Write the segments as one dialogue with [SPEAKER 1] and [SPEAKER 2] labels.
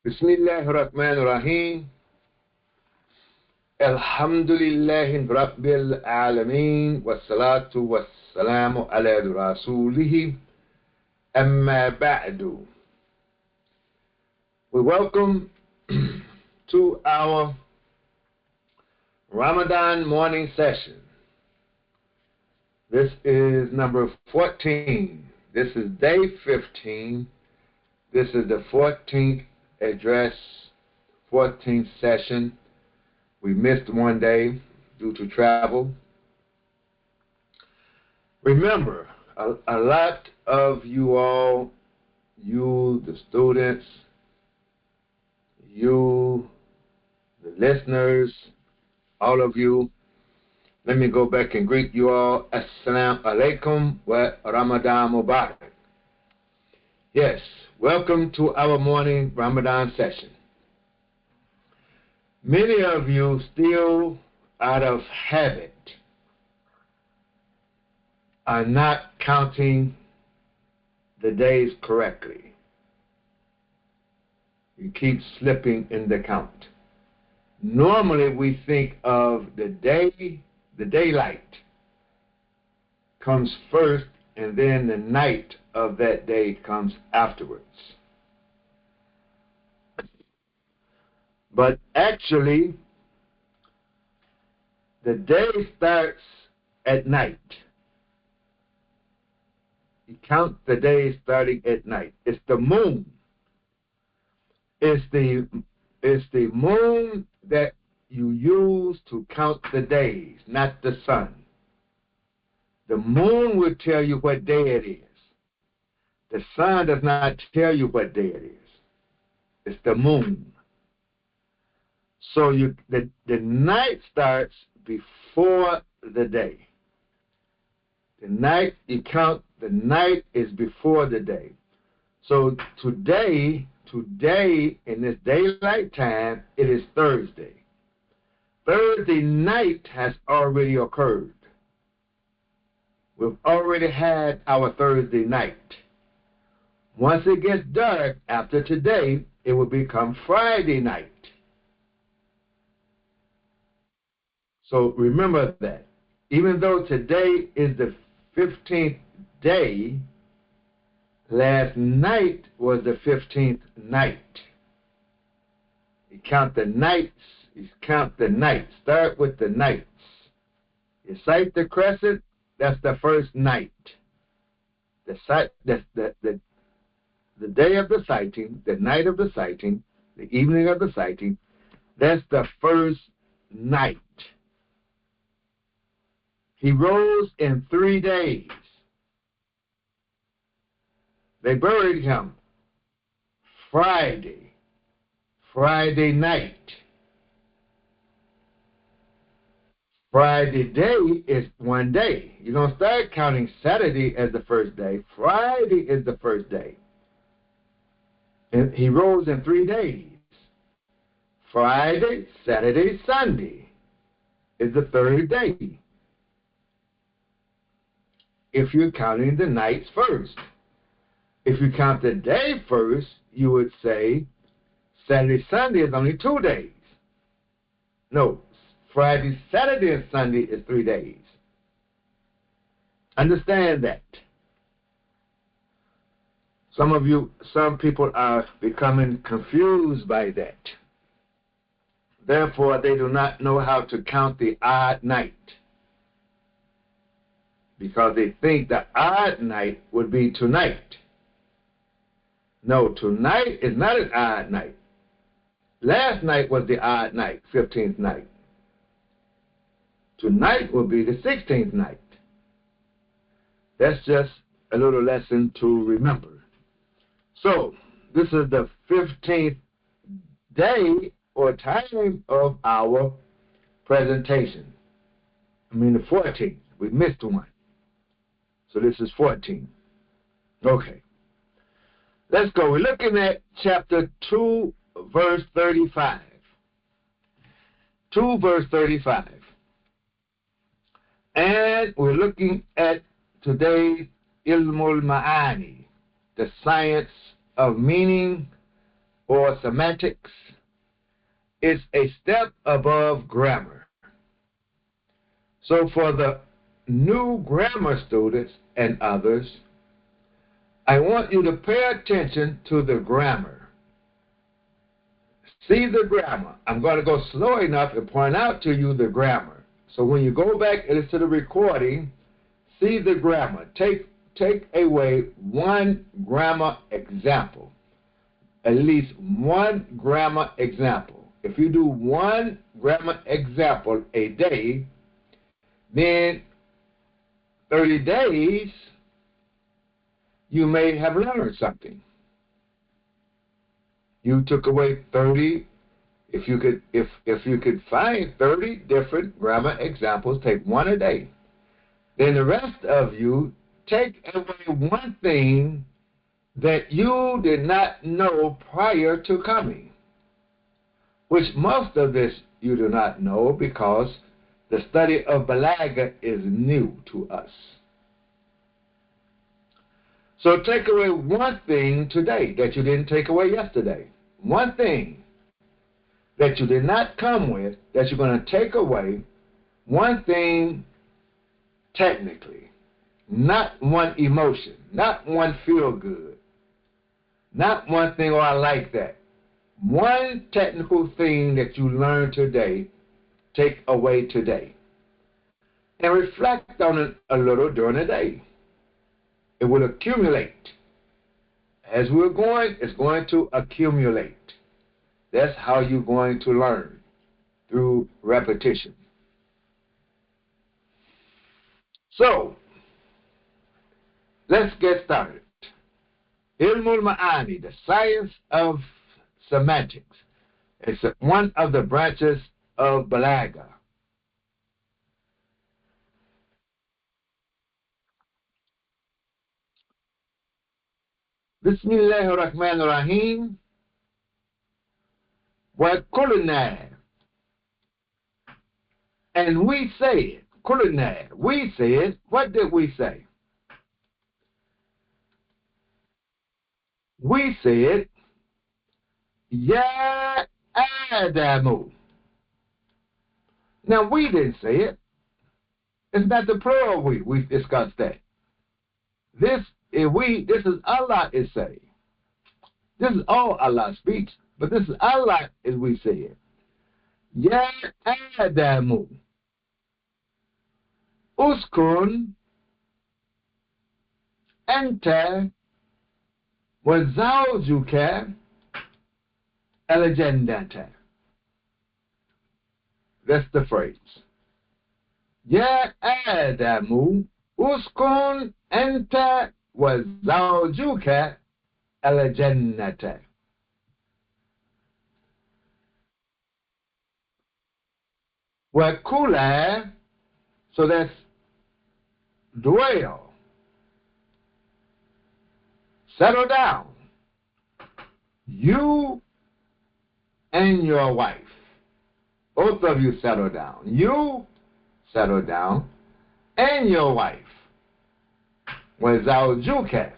[SPEAKER 1] Bismillahirrahmanirrahim. Alhamdulillahi Rabbil Alameen. Wassalatu wassalamu ala rasulihi. Amma ba'du. We welcome to our Ramadan morning session. This is number 14. This is day 15. This is the 14th address, 14th session. We missed one day due to travel. Remember, a lot of you all, you, the students, you, the listeners, all of you, let me go back and greet you all. Assalamu alaikum wa Ramadan Mubarak. Yes, welcome to our morning Ramadan session. Many of you still, out of habit, are not counting the days correctly. You keep slipping in the count. Normally we think of the daylight comes first, and then the night of that day comes afterwards. But actually, the day starts at night. You count the days starting at night. It's the moon. It's the moon that you use to count the days, not the sun. The moon will tell you what day it is. The sun does not tell you what day it is. It's the moon. So the night starts before the day. The night, you count, the night is before the day. So today, in this daylight time, it is Thursday. Thursday night has already occurred. We've already had our Thursday night. Once it gets dark, after today, it will become Friday night. So remember that. Even though today is the 15th day, last night was the 15th night. You count the nights. You count the nights. Start with the nights. You sight the crescent, that's the first night. The day of the sighting, the night of the sighting, the evening of the sighting, that's the first night. He rose in 3 days. They buried him Friday night. Friday day is one day. You don't start counting Saturday as the first day. Friday is the first day. And he rose in 3 days. Friday, Saturday, Sunday is the third day, if you're counting the nights first. If you count the day first, you would say Saturday, Sunday is only 2 days. No, Friday, Saturday, and Sunday is 3 days. Understand that. Some people are becoming confused by that. Therefore, they do not know how to count the odd night, because they think the odd night would be tonight. No, tonight is not an odd night. Last night was the odd night, 15th night. Tonight will be the 16th night. That's just a little lesson to remember. So, this is the 15th day or time of our presentation. The 14th. We missed one. So this is 14. Okay. Let's go. We're looking at chapter 2, verse 35. 2, verse 35. And we're looking at today's Ilmul Ma'ani, the science of meaning or semantics is a step above grammar. So for the new grammar students and others, I want you to pay attention to the grammar. See the grammar. I'm going to go slow enough to point out to you the grammar. So when you go back and listen to the recording, see the grammar. Take away one grammar example. At least one grammar example. If you do one grammar example a day, then 30 days, you may have learned something. You took away 30. If you could find 30 different grammar examples, take one a day. Then the rest of you take away one thing that you did not know prior to coming, which most of this you do not know because the study of Balaga is new to us. So take away one thing today that you didn't take away yesterday. One thing that you did not come with that you're going to take away. One thing technically. Not one emotion. Not one feel good. Not one thing, oh, I like that. One technical thing that you learned today, take away today. And reflect on it a little during the day. It will accumulate. As we're going, it's going to accumulate. That's how you're going to learn, through repetition. So, let's get started. Ilmul Ma'ani, the science of semantics. It's one of the branches of Balaga. Bismillahir Rahmanir Rahim. Wa kulna. And we said, kulna, we said, what did we say? We said, Ya Adamu. Now we didn't say it. It's not the plural we. We discussed that. This is Allah is saying. This is all Allah's speech, but this is Allah as we say it. Ya Adamu. Uskun anta wa zawjuka al-jannata. That's the phrase. Ya Adamu uskun anta wa zawjuka al-jannata. Wa kula, so that's dwell, settle down. You and your wife, both of you settle down. You settle down, and your wife. When zawjuka,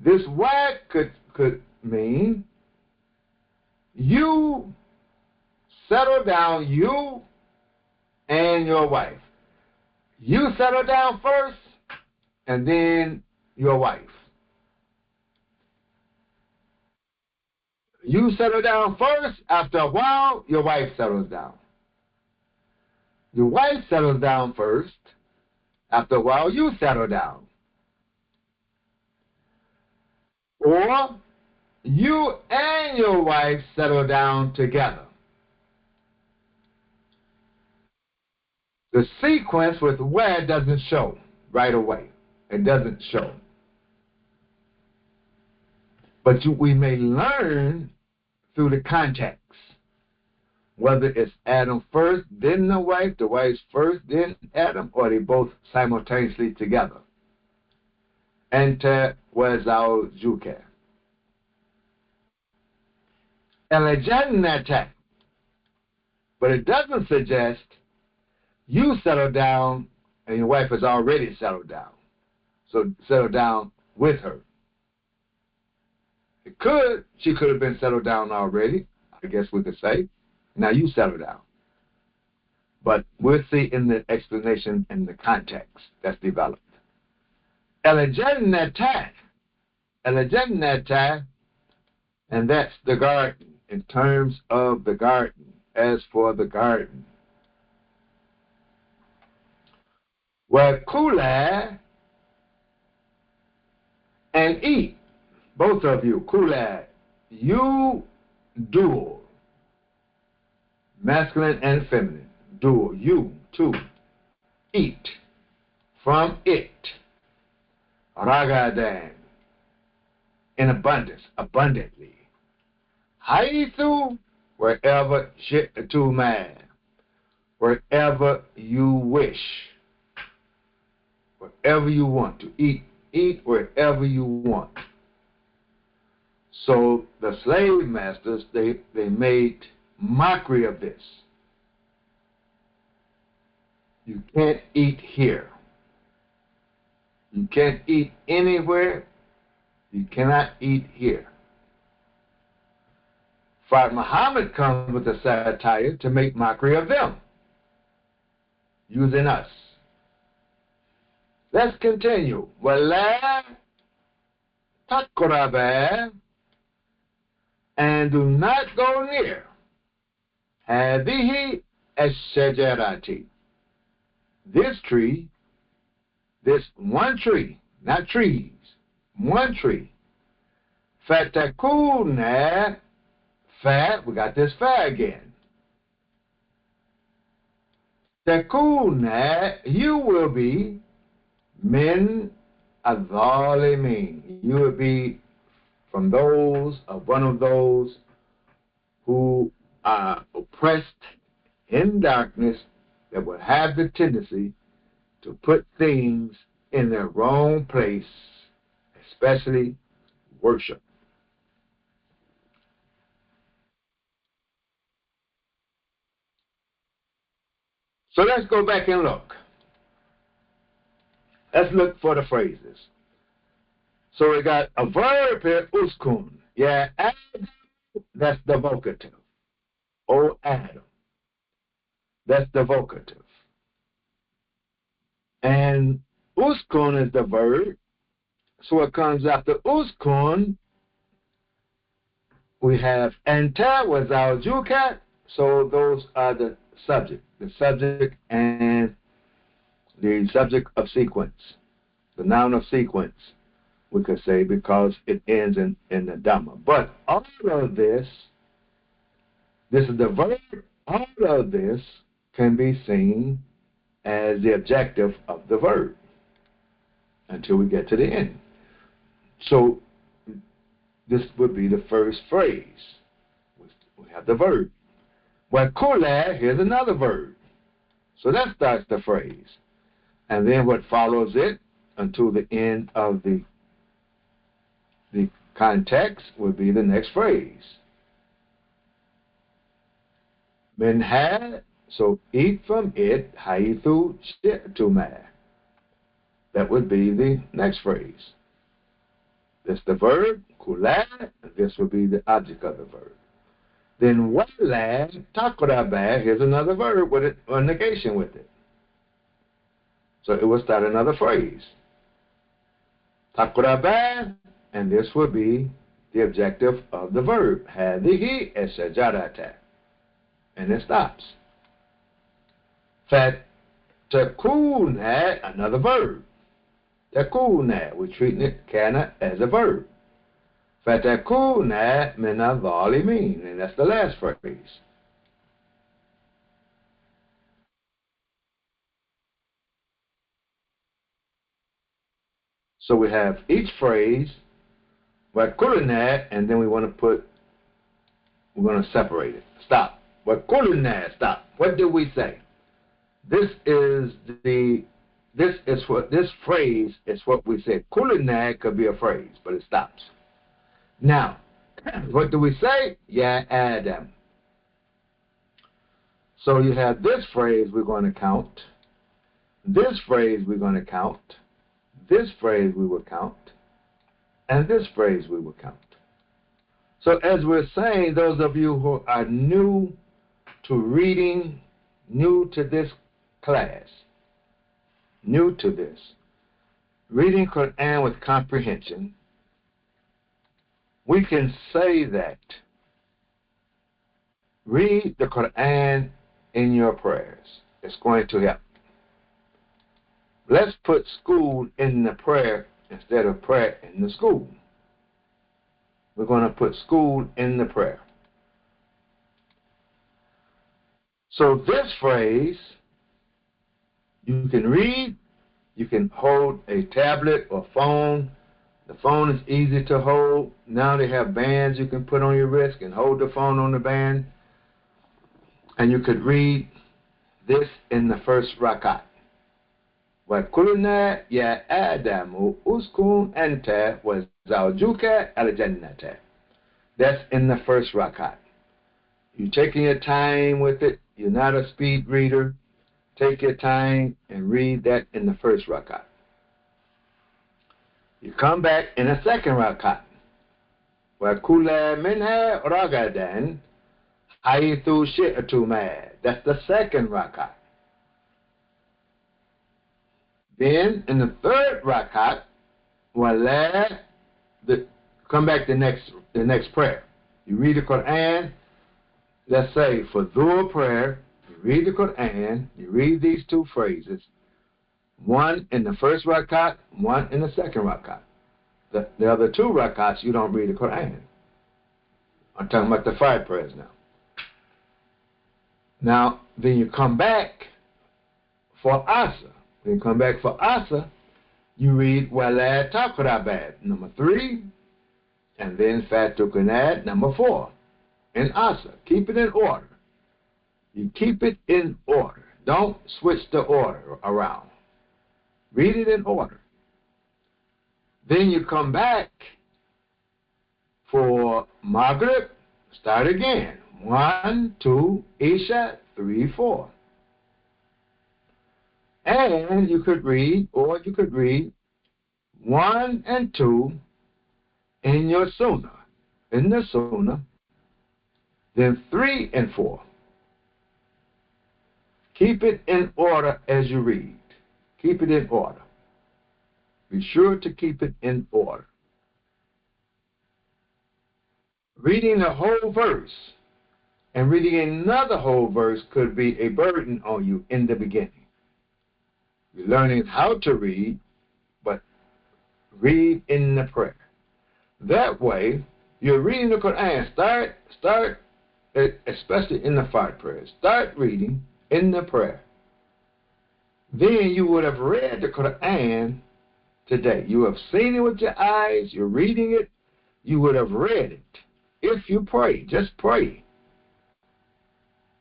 [SPEAKER 1] this word could mean you settle down, you and your wife. You settle down first, and then your wife. You settle down first, after a while, your wife settles down. Your wife settles down first, after a while, you settle down. Or you and your wife settle down together. The sequence with where doesn't show right away. It doesn't show. But we may learn through the context. Whether it's Adam first, then the wife first, then Adam, or they both simultaneously together. Enter was our Juke. Elejannata. But it doesn't suggest you settle down and your wife has already settled down. So settle down with her. She could have been settled down already, I guess we could say. Now you settle down. But we'll see in the explanation and the context that's developed. Elegenata, and that's the garden, in terms of the garden. As for the garden, where kula and eat, both of you, kula, you dual, masculine and feminine, dual, you two, eat from it, ragadan, in abundance, abundantly. Haithu, wherever to man, wherever you wish, wherever you want to eat wherever you want. So the slave masters, they made mockery of this. You can't eat here. You can't eat anywhere. You cannot eat here. Father Muhammad comes with a satire to make mockery of them, using us. Let's continue. Wala taqraba, and do not go near hadihi ash-shajarati, this tree, this one tree, not trees, one tree. Fatakuna, fat, we got this fat again. Takuna, you will be min adhalimin. You will be from those, of one of those who are oppressed in darkness, that will have the tendency to put things in their wrong place, especially worship. So let's go back and look. Let's look for the phrases. So we got a verb here, uskun. Yeah, Adam, that's the vocative. O Adam, that's the vocative. And uskun is the verb. So it comes after uskun. We have anta was our jukat. So those are the subject and the subject of sequence, the noun of sequence, we could say, because it ends in the Dhamma. But all of this is the verb, all of this can be seen as the objective of the verb until we get to the end. So this would be the first phrase. We have the verb. Well, kula, here's another verb. So that starts the phrase. And then what follows it until the end of the context would be the next phrase. Minha, so eat from it, haithu shi'tuma. That would be the next phrase. That's the verb, kula, and this would be the object of the verb. Then wala taqraba, here's another verb with it, a negation with it. So it will start another phrase. Taqraba, and this would be the objective of the verb. Hadihi ash-shajarata. And it stops. Fatakuna, another verb. Takuna, we're treating it kana as a verb. Fatakuna min adh-dhalimin, and that's the last phrase. So we have each phrase, wakulina, and then we're going to separate it. Stop. Wakulina, stop. What did we say? This phrase is what we said. Kulina could be a phrase, but it stops. Now, what do we say? Ya Adam. So you have this phrase we're going to count. This phrase we're going to count. This phrase we will count. And this phrase we will count. So as we're saying, those of you who are new to reading, new to this class, new to this, reading Quran with comprehension, we can say that read the Quran in your prayers. It's going to help. Let's put school in the prayer instead of prayer in the school. We're going to put school in the prayer. So this phrase, you can read, you can hold a tablet or phone. The phone is easy to hold. Now they have bands you can put on your wrist and hold the phone on the band. And you could read this in the first rakat. وَقُلْنَا يَا آدَمُ أُسْكُنْ أَنْتَ وَزَوْجُكَ الْجَنَّةَ. That's in the first rakat. You're taking your time with it. You're not a speed reader. Take your time and read that in the first rakat. You come back in the second rakat. وَكُلَا مِنْهَا رَغَدًا حَيْثُ شِئْتُمَا. That's the second rakat. Then in the third rakat, come back the next prayer. You read the Quran. Let's say for Dhuhr prayer, you read the Quran. You read these two phrases. One in the first rakat, one in the second rakat. The other two rakats, you don't read the Quran. I'm talking about the 5 prayers now. Now, then you come back for Asr. When you come back for Asr, you read Wala Taqrabad, number 3, and then Fatukunad, number 4, in Asr. Keep it in order. You keep it in order. Don't switch the order around. Read it in order. Then you come back for Maghrib, start again. 1, 2, Isha, 3, 4. And you could read 1 and 2 in your Sunnah, in the Sunnah, then 3 and 4. Keep it in order as you read. Keep it in order. Be sure to keep it in order. Reading the whole verse and reading another whole verse could be a burden on you in the beginning. You're learning how to read, but read in the prayer. That way, you're reading the Quran. Start, especially in the 5 prayers. Start reading in the prayer. Then you would have read the Quran today. You have seen it with your eyes. You're reading it. You would have read it. If you pray, just pray.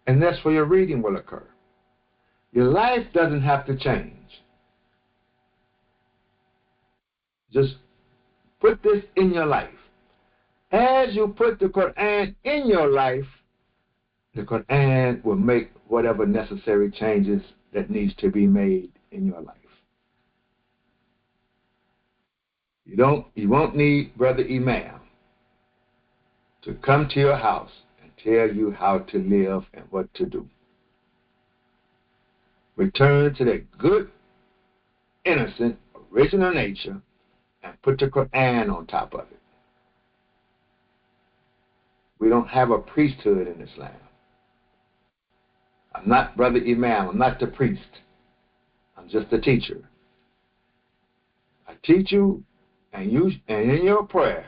[SPEAKER 1] And that's where your reading will occur. Your life doesn't have to change. Just put this in your life. As you put the Quran in your life, the Quran will make whatever necessary changes that needs to be made in your life. You won't need Brother Imam to come to your house and tell you how to live and what to do. Return to that good, innocent, original nature and put the Quran on top of it. We don't have a priesthood in Islam. I'm not Brother Imam. I'm not the priest. I'm just a teacher. I teach you, and in your prayer,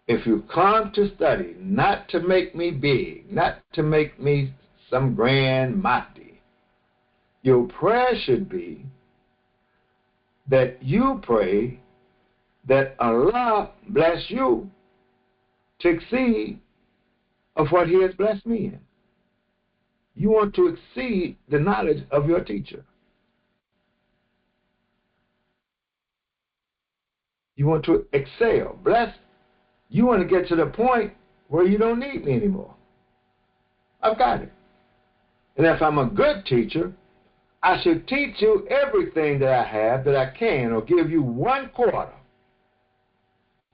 [SPEAKER 1] if you come to study, not to make me big, not to make me some grand Mahdi, your prayer should be that you pray that Allah bless you to exceed of what He has blessed me in. You want to exceed the knowledge of your teacher. You want to excel, bless. You want to get to the point where you don't need me anymore. I've got it. And if I'm a good teacher, I should teach you everything that I have that I can, or give you 1/4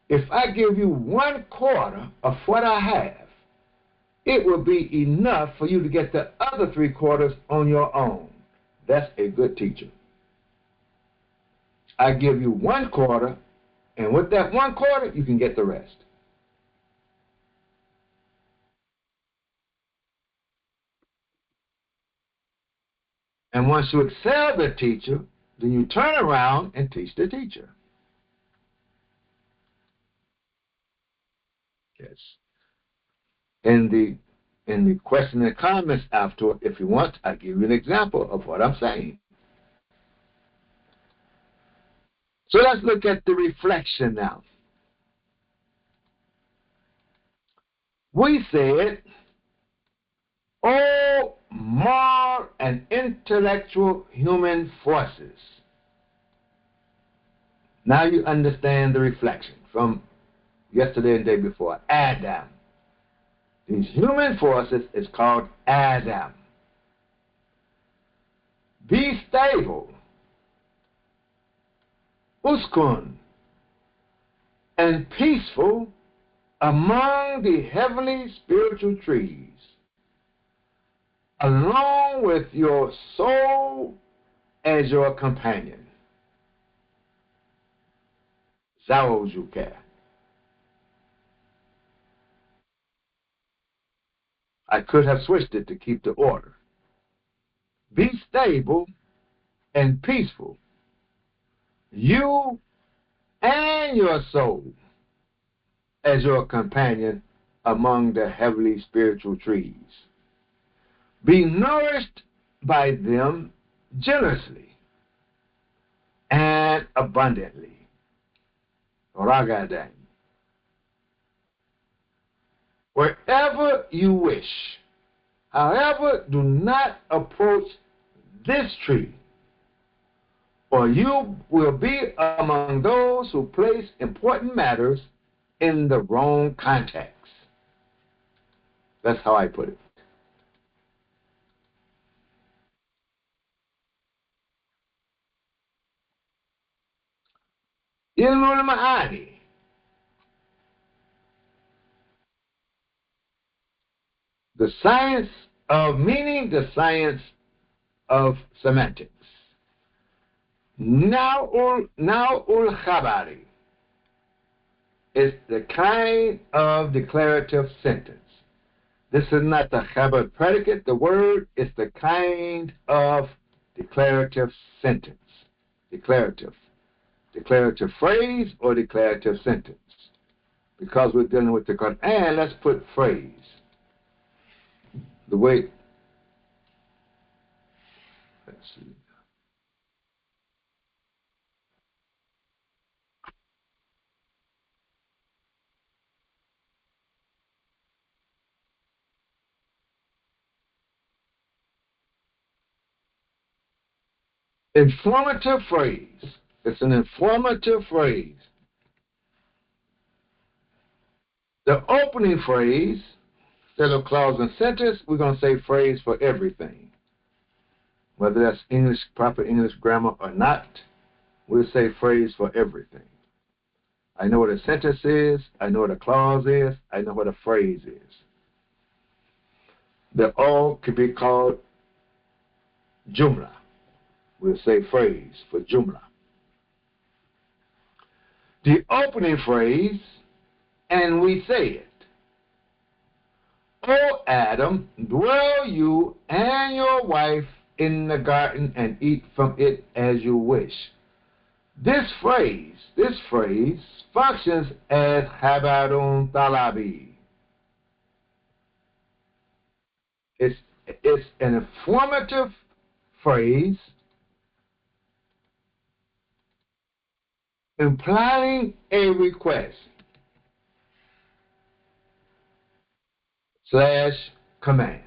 [SPEAKER 1] If I give you 1/4 of what I have, it will be enough for you to get the other 3/4 on your own. That's a good teacher. I give you 1/4, and with that 1/4, you can get the rest. And once you excel the teacher, then you turn around and teach the teacher. Yes. In the question and comments afterward, if you want, I'll give you an example of what I'm saying. So let's look at the reflection now. We said, oh, moral and intellectual human forces. Now you understand the reflection from yesterday and the day before. Adam. These human forces is called Adam. Be stable, uskun, and peaceful among the heavenly spiritual trees, along with your soul as your companion. Zawojuke. I could have switched it to keep the order. Be stable and peaceful, you and your soul as your companion among the heavenly spiritual trees. Be nourished by them generously and abundantly. Ragadan. Wherever you wish. However, do not approach this tree, or you will be among those who place important matters in the wrong context. That's how I put it. Ilmul Ma'ani, the science of meaning, the science of semantics. Na'ul Khabari is the kind of declarative sentence. This is not the khabar predicate. The word is the kind of declarative sentence. Declarative. Declarative phrase or declarative sentence. Because we're dealing with the Quran, let's put phrase. The way, let's see. Informative phrase. It's an informative phrase. The opening phrase, instead of clause and sentence, we're going to say phrase for everything. Whether that's English, proper English grammar or not, we'll say phrase for everything. I know what a sentence is. I know what a clause is. I know what a phrase is. They all could be called jumla. We'll say phrase for jumla. The opening phrase, and we say it. O Adam, dwell you and your wife in the garden and eat from it as you wish. This phrase functions as habarun talabi. It's an informative phrase implying a request / command.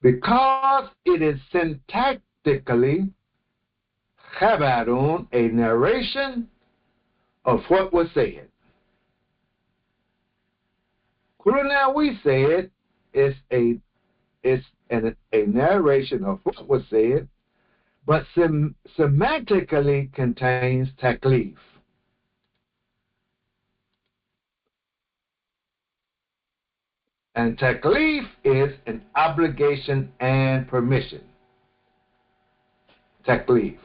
[SPEAKER 1] Because it is syntactically khabarun, a narration of what was said. Now we said it's a narration of what was said, but semantically contains taklif. And taklif is an obligation and permission. Taklif,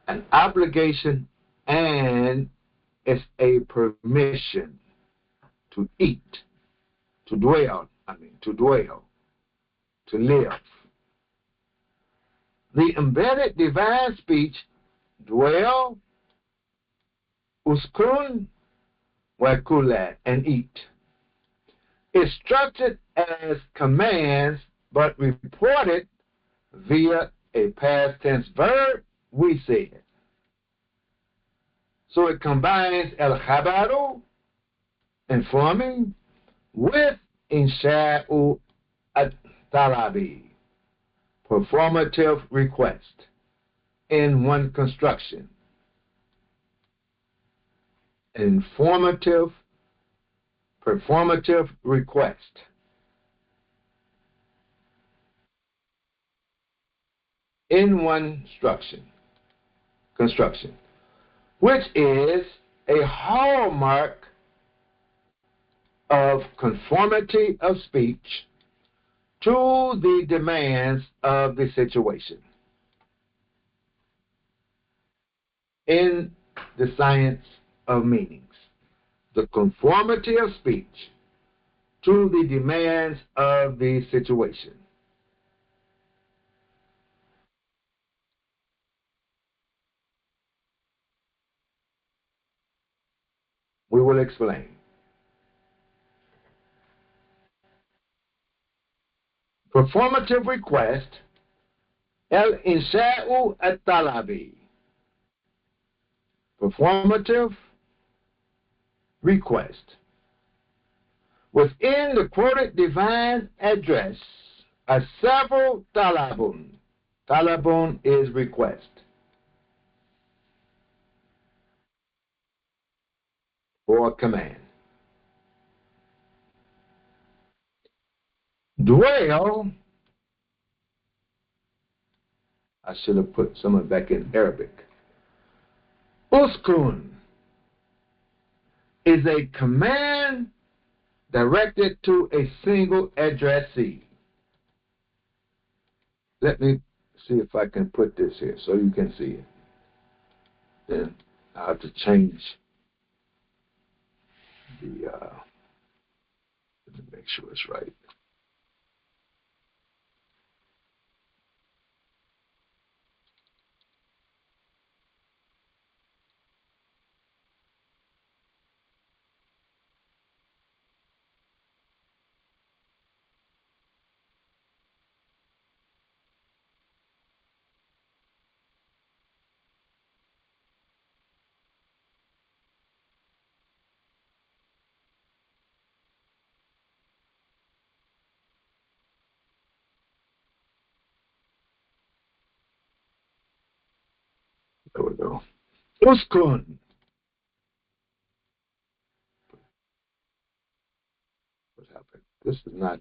[SPEAKER 1] an obligation and it's a permission to eat, to dwell, to live. The embedded divine speech, dwell, uskun, wakulat, and eat, is structured as commands but reported via a past tense verb, we said. So it combines el-khabaru, informing, with insha'u at-talabi, performative request, in one construction. Informative, performative request. In one construction, which is a hallmark of conformity of speech to the demands of the situation. In the science of meanings, the conformity of speech to the demands of the situation. We will explain. Performative request, el-insha'u at-talabi. Performative request. Within the quoted divine address are several talabun. Talabun is request or command. Dwell, I should have put some of it back in Arabic. Uskun is a command directed to a single addressee. Let me see if I can put this here so you can see it. Then I have to change the, let me make sure it's right. There we go. Uskun. What happened? This is not,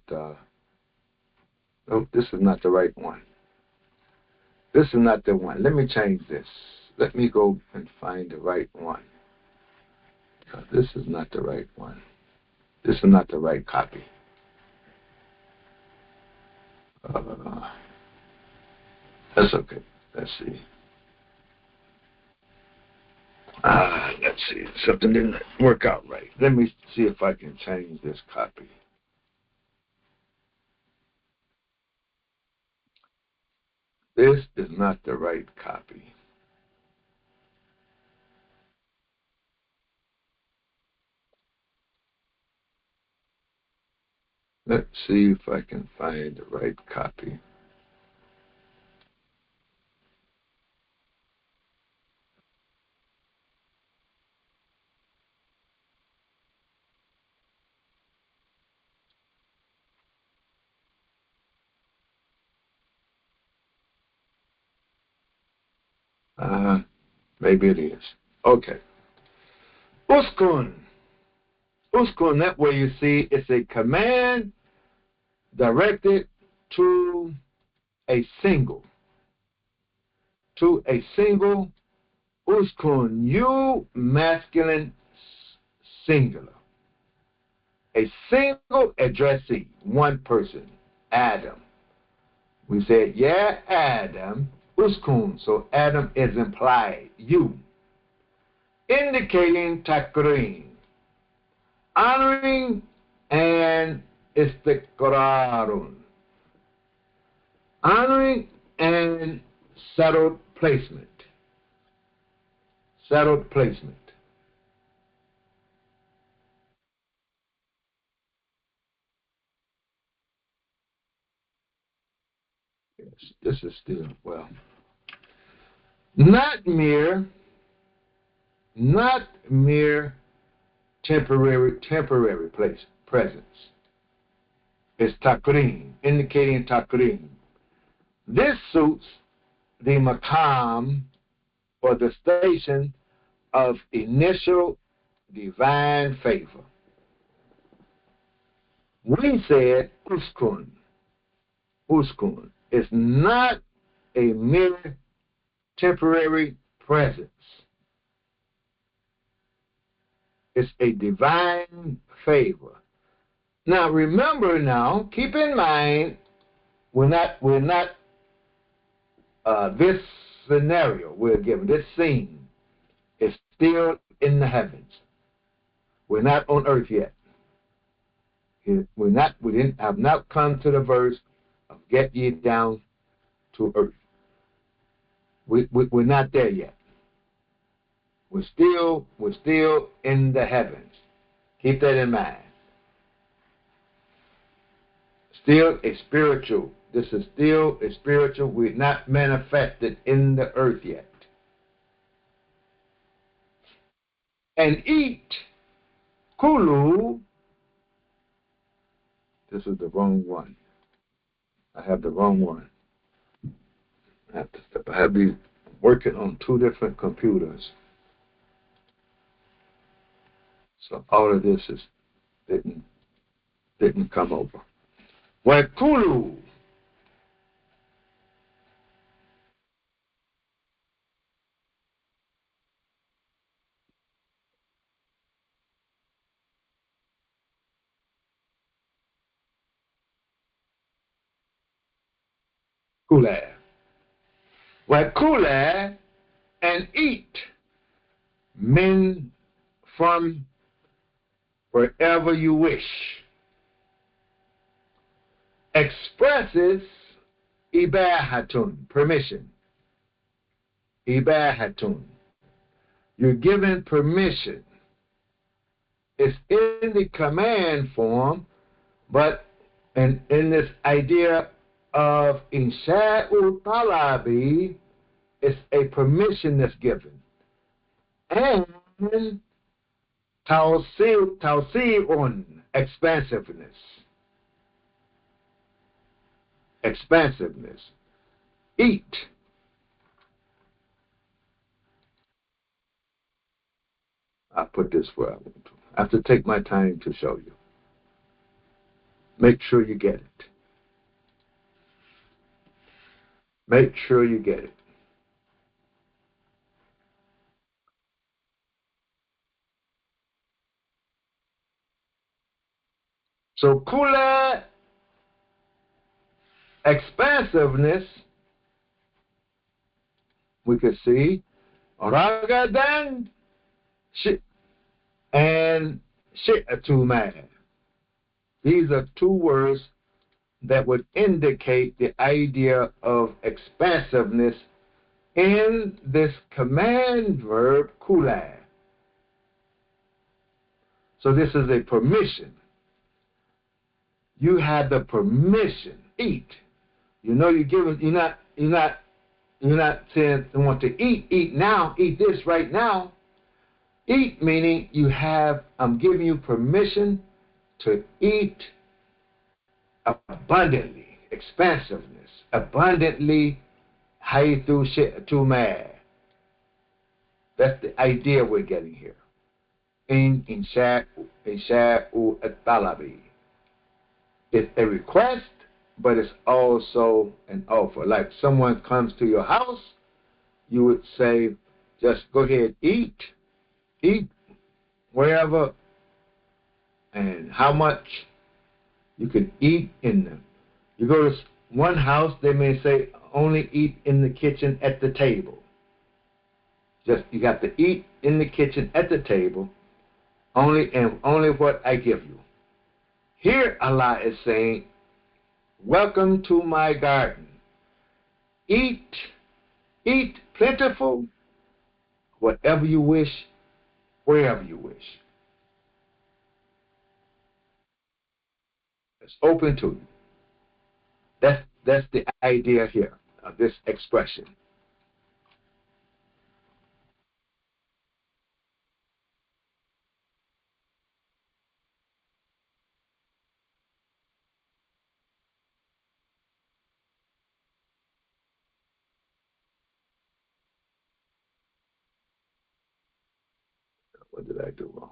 [SPEAKER 1] no, this is not the right one. This is not the one. Let me change this. Let me go and find the right one. This is not the right one. This is not the right copy. That's okay. Let's see. Let's see. Something didn't work out right. Let me see if I can change this copy. This is not the right copy. Let's see if I can find the right copy. Maybe it is. Okay. Uskun. Uskun, that way you see it's a command directed to a single to a single uskun, you masculine singular. A single addressee, one person, Adam. We said, yeah, Adam, uskun, so Adam is implied, you. Indicating takrin, honoring and istiqrarun. Honoring and settled placement. Settled placement. Yes, this is still, well, not mere, not mere temporary place, presence. It's takrim, indicating takrim. This suits the maqam or the station of initial divine favor. We said uskun is not a mere temporary presence. It's a divine favor. Now remember now, keep in mind, we're not this scenario we're given, this scene is still in the heavens. We're not on earth yet. Have not come to the verse of get ye down to earth. We're not there yet. We're still in the heavens. Keep that in mind. Still a spiritual. This is still a spiritual. We're not manifested in the earth yet. And eat kulu. This is the wrong one. I have the wrong one. I have been working on two different computers. So all of this didn't come over. Wakulu. Kula. Wakula, and eat men from wherever you wish. Expresses ibahatun, permission. Ibahatun. You're given permission. It's in the command form, but in this idea of insha'u talabi, it's a permission that's given. And tawsi'un, expansiveness. Expansiveness. Eat. I put this where I want to. I have to take my time to show you. Make sure you get it. Make sure you get it. So kula, expansiveness, we could see ragadan and shi'atuman. These are two words that would indicate the idea of expansiveness in this command verb kula. So this is a permission. You have the permission. Eat. You know you're not saying you want to eat now, eat this right now. Eat meaning I'm giving you permission to eat abundantly, expansiveness, abundantly, haythu shi'tumah. That's the idea we're getting here. In insha'u at-talabi. It's a request, but it's also an offer. Like someone comes to your house you would say, just go ahead, eat wherever and how much you can eat in them. You go to one house, they may say only eat in the kitchen at the table. Just you got to eat in the kitchen at the table, only what I give you. Here Allah is saying, welcome to my garden. Eat plentiful, whatever you wish, wherever you wish. It's open to you. That's the idea here of this expression. What did I do wrong?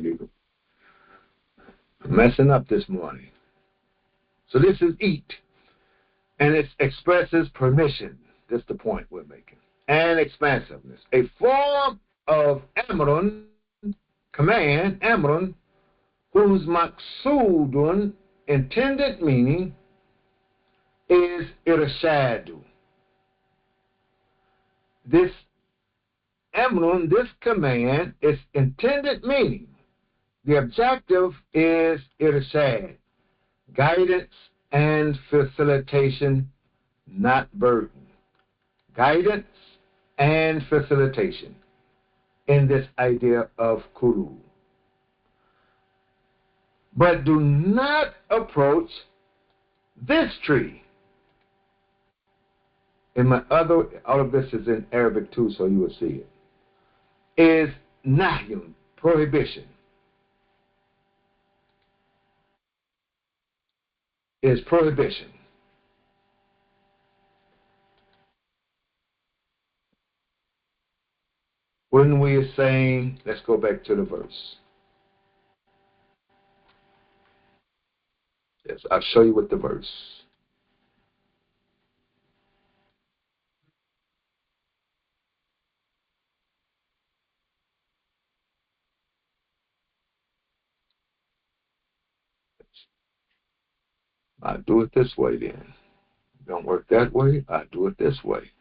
[SPEAKER 1] You messing up this morning. So this is eat, and it expresses permission. That's the point we're making. And expansiveness. A form of amrun, command, amrun, whose maksudun, intended meaning, is irshadu. This amrun, this command, its intended meaning, the objective is irshad, guidance and facilitation, not burden. Guidance and facilitation in this idea of kulu. But do not approach this tree. In my other, all of this is in Arabic too, so you will see it. Is nahyun, prohibition. Is prohibition. When we are saying, let's go back to the verse. Yes, I'll show you what the verse. I do it this way then. Don't work that way, I do it this way.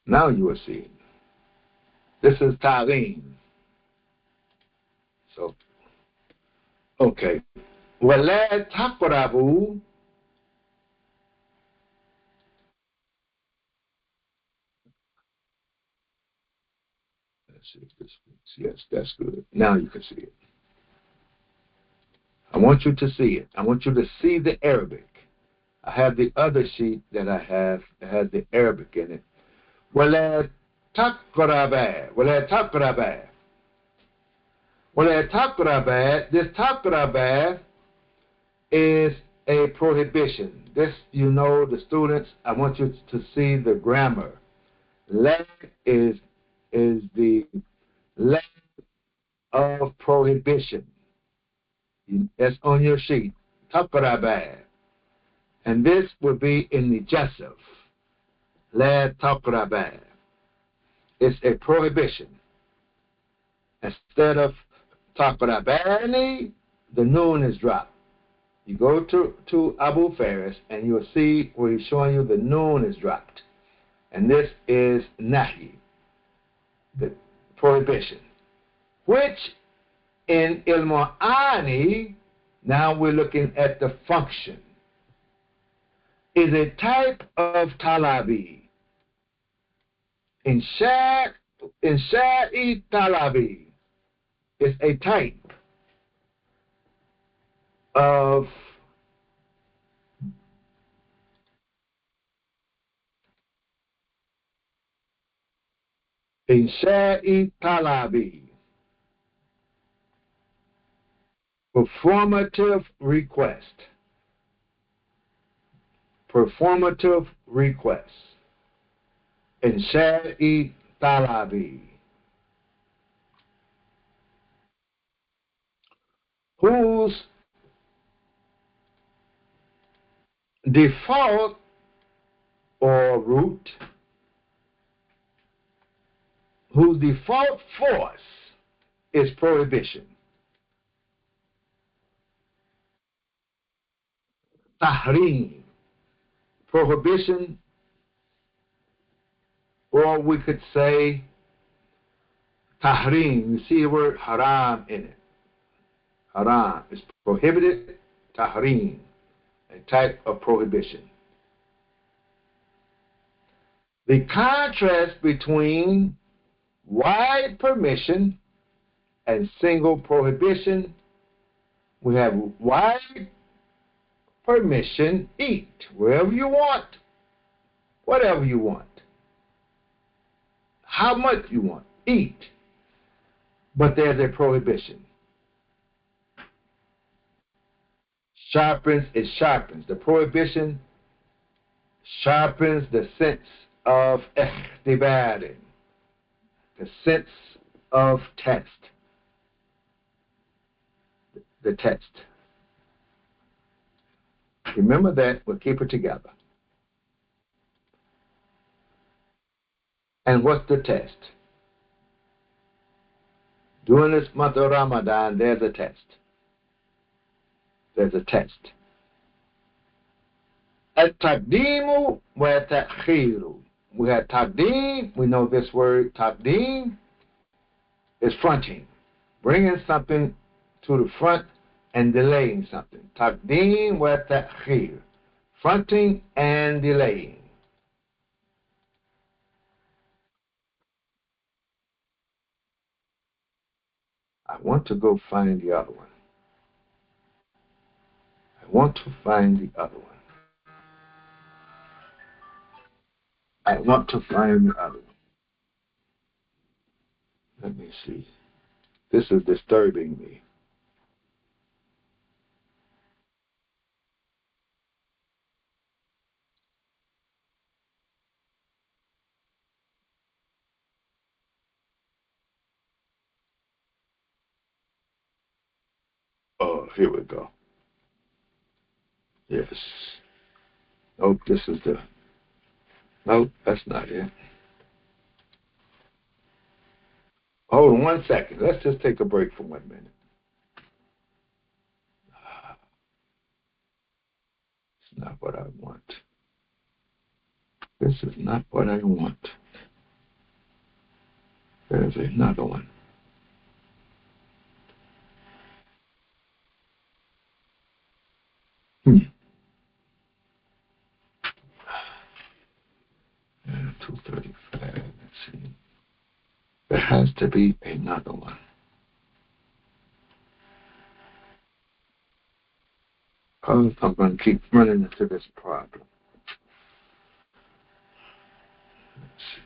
[SPEAKER 1] Now you will see it. This is ta'lim. So, okay. وَلَا تَقْرَبُوا. Let's see if this works. Yes, that's good. Now you can see it. I want you to see it. I want you to see the Arabic. I have the other sheet that I have that has the Arabic in it. وَلَا تَقْرَبَا. وَلَا تَقْرَبَا. وَلَا تَقْرَبَا. This تَقْرَبَا is a prohibition. This, you know, the students, I want you to see the grammar. La is the la of prohibition. That's on your sheet. Taqraba. And this would be in the Jasif. La taqraba. It's a prohibition. Instead of taqrabani, the noon is dropped. You go to Abu Faris and you'll see where he's showing you the noon is dropped. And this is nahi, the prohibition. Which in ilmu'ani, now we're looking at the function, is a type of talabi. In sha'i talabi is a type of Insha'i talabi. Performative request. Performative request. Insha'i talabi. Whose default or root, whose default force is prohibition. Tahrim, prohibition, or we could say tahrim. You see the word haram in it. Haram is prohibited. Tahrim, a type of prohibition. The contrast between wide permission and single prohibition, we have wide permission, eat wherever you want, whatever you want, how much you want, eat. But there's a prohibition. Sharpens, it sharpens. The prohibition sharpens the sense of ihtibarin, the sense of test, the test. Remember that, we'll keep it together. And what's the test? During this month of Ramadan, there's a test. There's a test. At-taqdeemu wa ta'khiru. We have taqdeem. We know this word taqdeem is fronting, bringing something to the front and delaying something. Taqdeem wa ta'khir. Fronting and delaying. I want to go find the other one. I want to find the other one. I want to find the other one. Let me see. This is disturbing me. Oh, here we go. Yes. Nope, this is the... Nope, that's not it. Hold on 1 second. Let's just take a break for 1 minute. It's not what I want. This is not what I want. There's another one. Hmm. 235. Let's see. There has to be another one. Oh, I'm going to keep running into this problem. Let's see.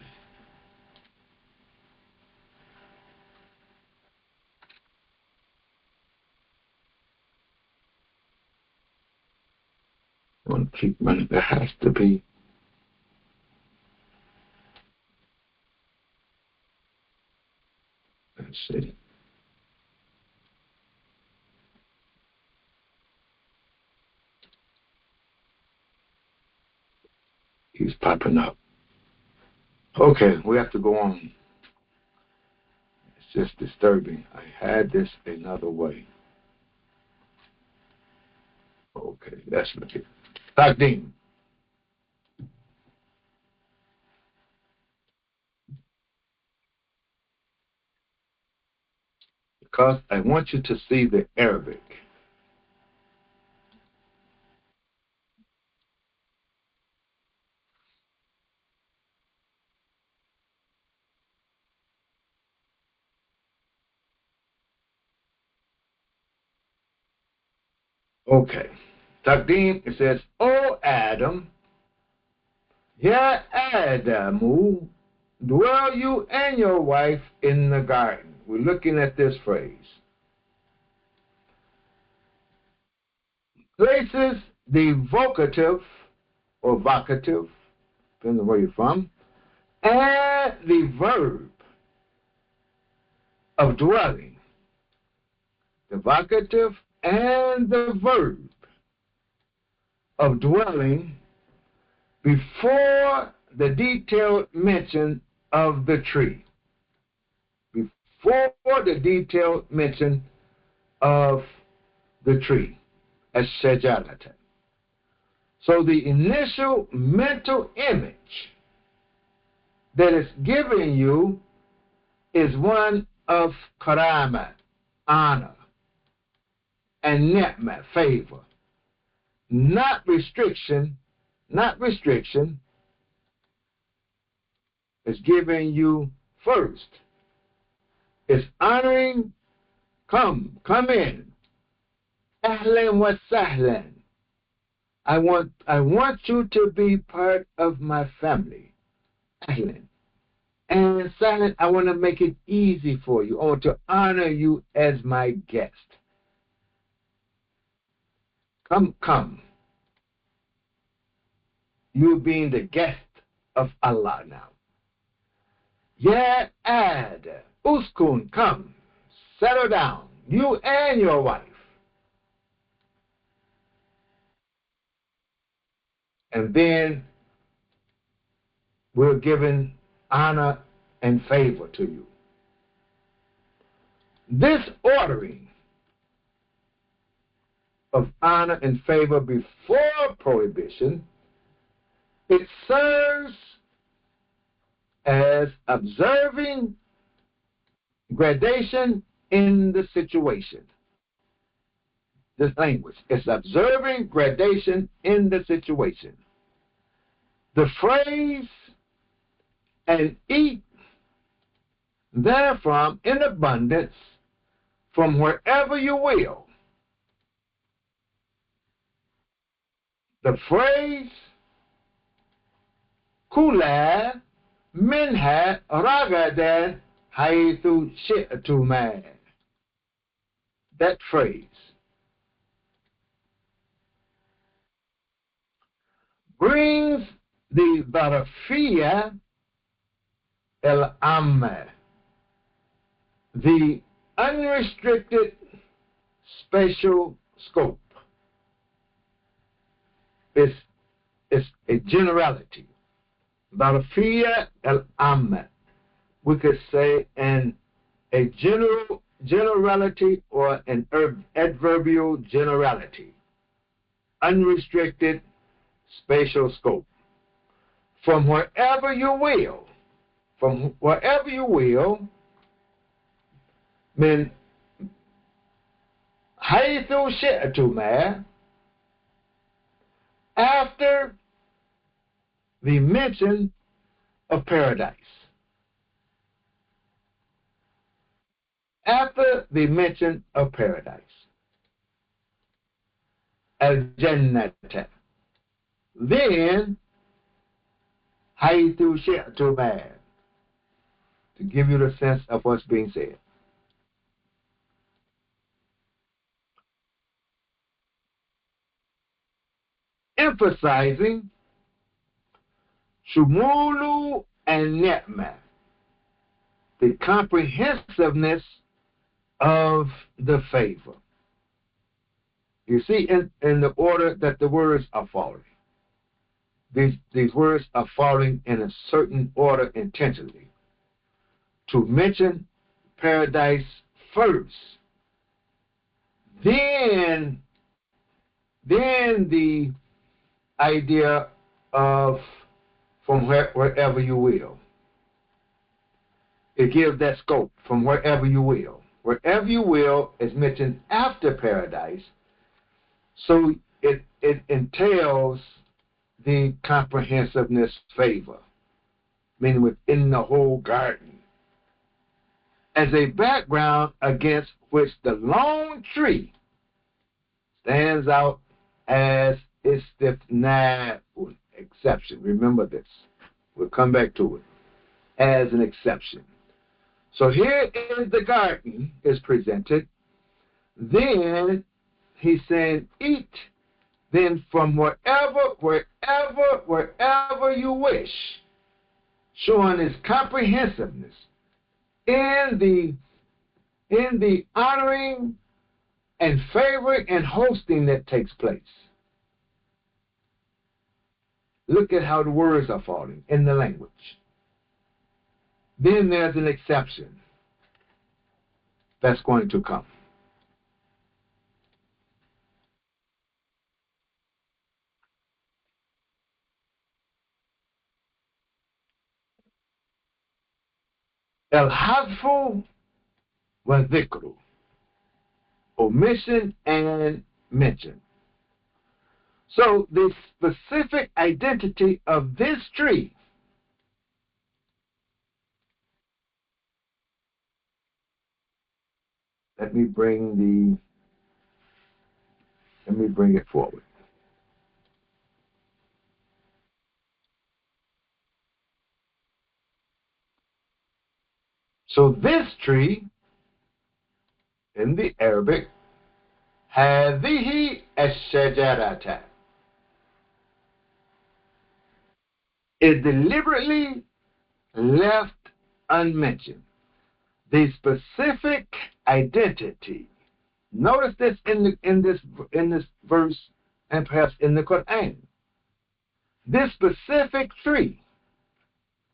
[SPEAKER 1] I'm going to keep running. There has to be. Let's see. He's popping up. Okay, we have to go on. It's just disturbing. I had this another way. Okay, let's look at it. Taqdeem. Because I want you to see the Arabic. Okay. Taqdeem, it says, O Adam, Ya Adamu, dwell you and your wife in the garden. We're looking at this phrase. Places the vocative or vocative, depending on where you're from, and the verb of dwelling. The vocative and the verb of dwelling before the detailed mention of the tree. Before the detailed mention of the tree, as shajaratan. So the initial mental image that is given you is one of karama, honor, and ni'mah, favor. Not restriction, is giving you first. It's honoring, come in. Ahlan wa sahlan. I want you to be part of my family. Ahlan. And sahlan, I want to make it easy for you. I want to honor you as my guest. Come. You being the guest of Allah now. Ya ad, uskun, come, settle down, you and your wife. And then we're giving honor and favor to you. This ordering of honor and favor before prohibition, it serves as observing gradation in the situation. This language is observing gradation in the situation. The phrase, and eat therefrom in abundance from wherever you will. The phrase, kula minha ragadan haythu shi'tuma. That phrase brings the barafiyah al-amma, the unrestricted spatial scope. It's a generality. Barafiyah al-amma. We could say a generality or an adverbial generality. Unrestricted spatial scope. From wherever you will. From wherever you will. Min haythu shi'tuma, after the mention of paradise. After the mention of paradise. Al-Jannata. Then, haythu shi'tuma, to give you the sense of what's being said. Emphasizing shumulu and ni'mah, the comprehensiveness of the favor. You see, in the order that the words are falling. These words are falling in a certain order intentionally. To mention paradise first, then the idea of from wherever you will. It gives that scope, from wherever you will. Wherever you will is mentioned after paradise, so it entails the comprehensiveness favor, meaning within the whole garden, as a background against which the lone tree stands out as istifna, exception. Remember this. We'll come back to it. as an exception. So here is the garden is presented. Then he's saying, eat then from wherever you wish, showing his comprehensiveness in the honoring and favoring and hosting that takes place. Look at how the words are falling in the language. Then there's an exception that's going to come. El-Hadfu wa dhikru, omission and mention. So the specific identity of this tree let me bring it forward. So this tree in the Arabic, هذه الشجرة, is deliberately left unmentioned. The specific identity. Notice this in this verse and perhaps in the Quran. This specific tree,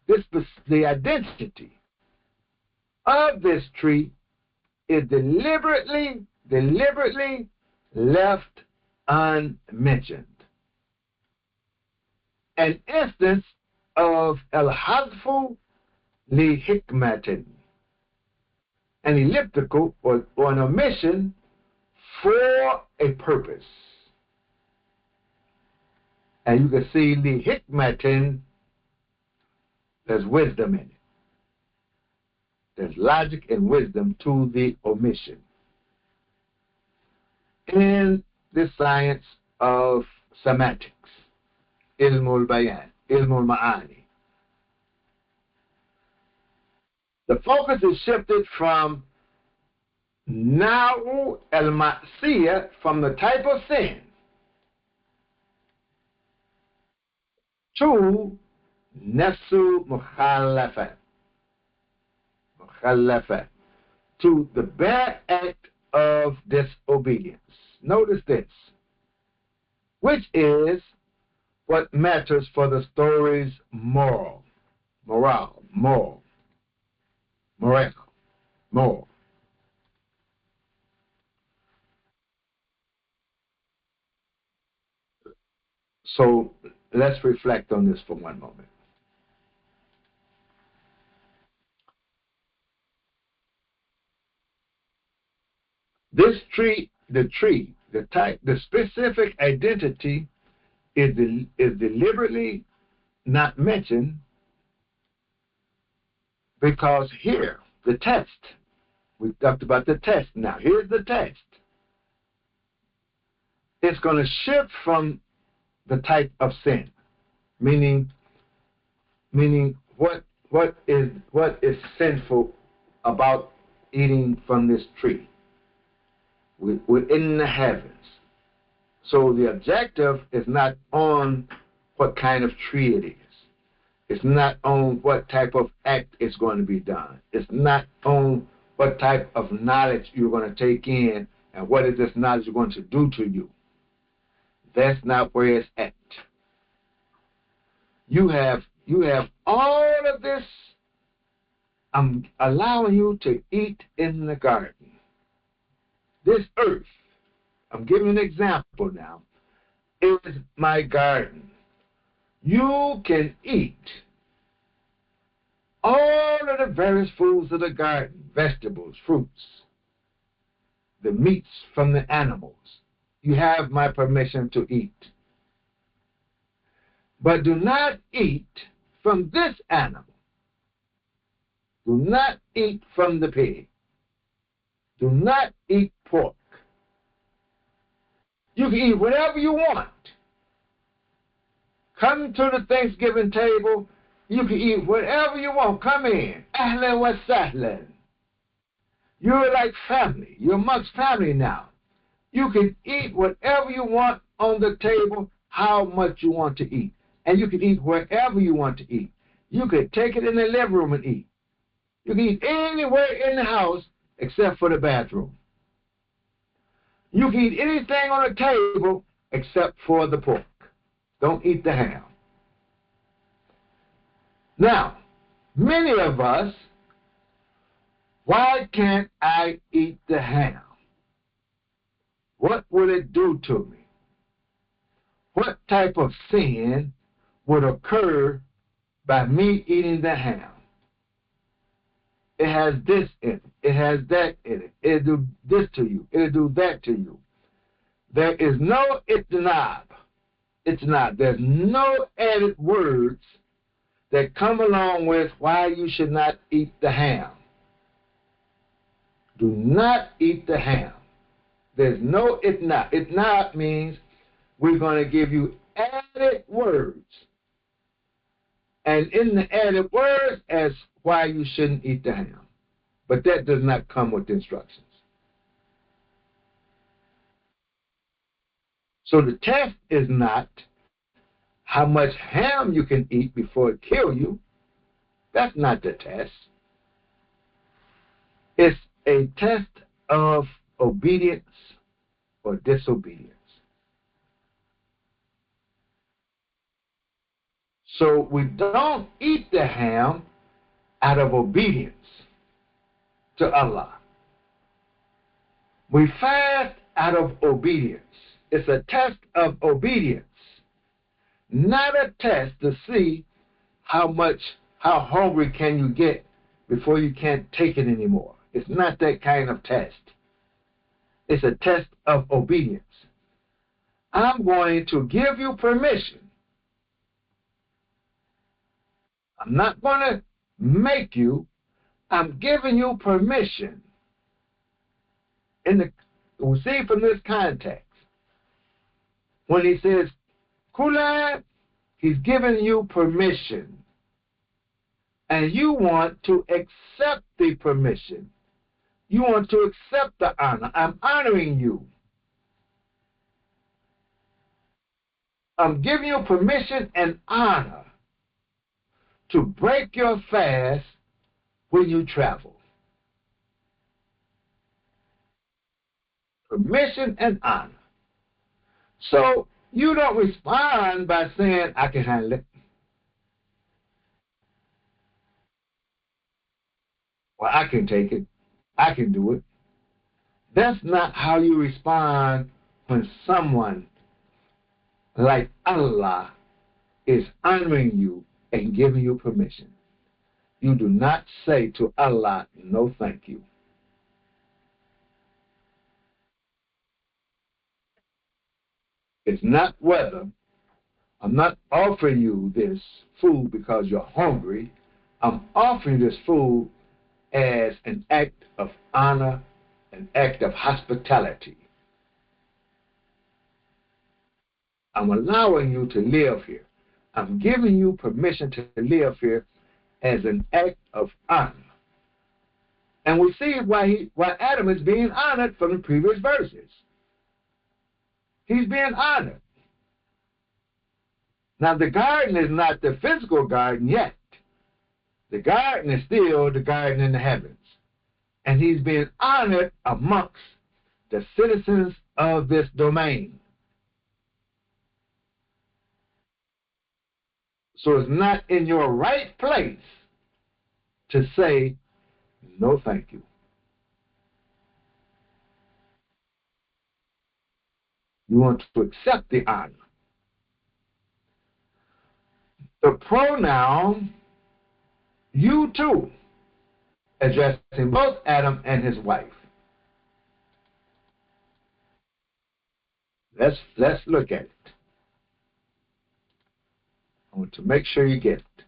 [SPEAKER 1] the identity of this tree is deliberately left unmentioned. An instance of al-hadfu li hikmatin, an elliptical or an omission for a purpose. And you can see li hikmatin, there's wisdom in it. There's logic and wisdom to the omission. In the science of semantics, ilmul bayan, ilmul ma'ani, the focus is shifted from na'u al-ma'siyah, from the type of sin, to nafsu mukhalafat, to the bad act of disobedience. Notice this, which is what matters for the story's moral. So let's reflect on this for one moment. This tree, the type, the specific identity is deliberately not mentioned because here, the test, we talked about the test. Now, here's the test. It's going to shift from the type of sin, meaning what is sinful about eating from this tree within the heavens. So the objective is not on what kind of tree it is. It's not on what type of act is going to be done. It's not on what type of knowledge you're going to take in and what is this knowledge going to do to you. That's not where it's at. You have all of this. I'm allowing you to eat in the garden. This earth, I'm giving an example now, is my garden. You can eat all of the various foods of the garden, vegetables, fruits, the meats from the animals. You have my permission to eat. But do not eat from this animal. Do not eat from the pig. Do not eat pork. You can eat whatever you want. Come to the Thanksgiving table You can eat whatever you want. Come in. Ahlan wa sahlan. You're like family. You're amongst family now. You can eat whatever you want on the table, how much you want to eat. And you can eat wherever you want to eat. You can take it in the living room and eat. You can eat anywhere in the house except for the bathroom. You can eat anything on the table except for the pork. Don't eat the ham. Now, many of us, why can't I eat the ham? What would it do to me? What type of sin would occur by me eating the ham? It has this in it. It has that in it. It'll do this to you. It'll do that to you. There is no itnab. It's not. There's no added words that come along with why you should not eat the ham. Do not eat the ham. There's no itnab. Itnab means we're going to give you added words. And in the added words as why you shouldn't eat the ham. But that does not come with instructions. So the test is not how much ham you can eat before it kills you. That's not the test. It's a test of obedience or disobedience. So we don't eat the ham out of obedience to Allah. We fast out of obedience. It's a test of obedience, not a test to see how hungry can you get before you can't take it anymore. It's not that kind of test. It's a test of obedience. I'm going to give you permission. I'm not going to make you. I'm giving you permission. We see from this context, when he says, Kula, he's giving you permission. And you want to accept the permission. You want to accept the honor. I'm honoring you. I'm giving you permission and honor to break your fast when you travel. Permission and honor. So you don't respond by saying, I can handle it. Well, I can take it. I can do it. That's not how you respond when someone like Allah is honoring you and giving you permission. You do not say to Allah, no thank you. It's not whether I'm not offering you this food because you're hungry. I'm offering this food as an act of honor, an act of hospitality. I'm allowing you to live here. I'm giving you permission to live here as an act of honor. And we see why Adam is being honored from the previous verses. He's being honored. Now, the garden is not the physical garden yet. The garden is still the garden in the heavens. And he's being honored amongst the citizens of this domain. So it's not in your right place to say, no thank you. You want to accept the honor. The pronoun, you too, addressing both Adam and his wife. Let's look at it. I want to make sure you get it.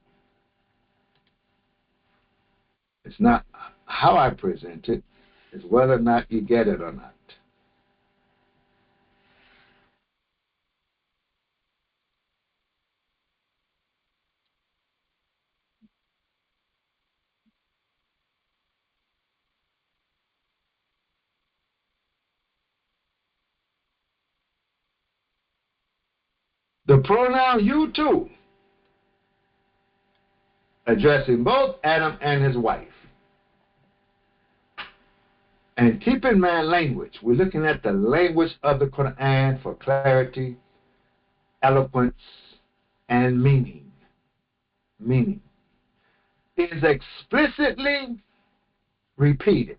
[SPEAKER 1] It's not how I present it, it's whether or not you get it or not. The pronoun you too, addressing both Adam and his wife. And keep in mind language. We're looking at the language of the Quran for clarity, eloquence, and meaning. Meaning. It is explicitly repeated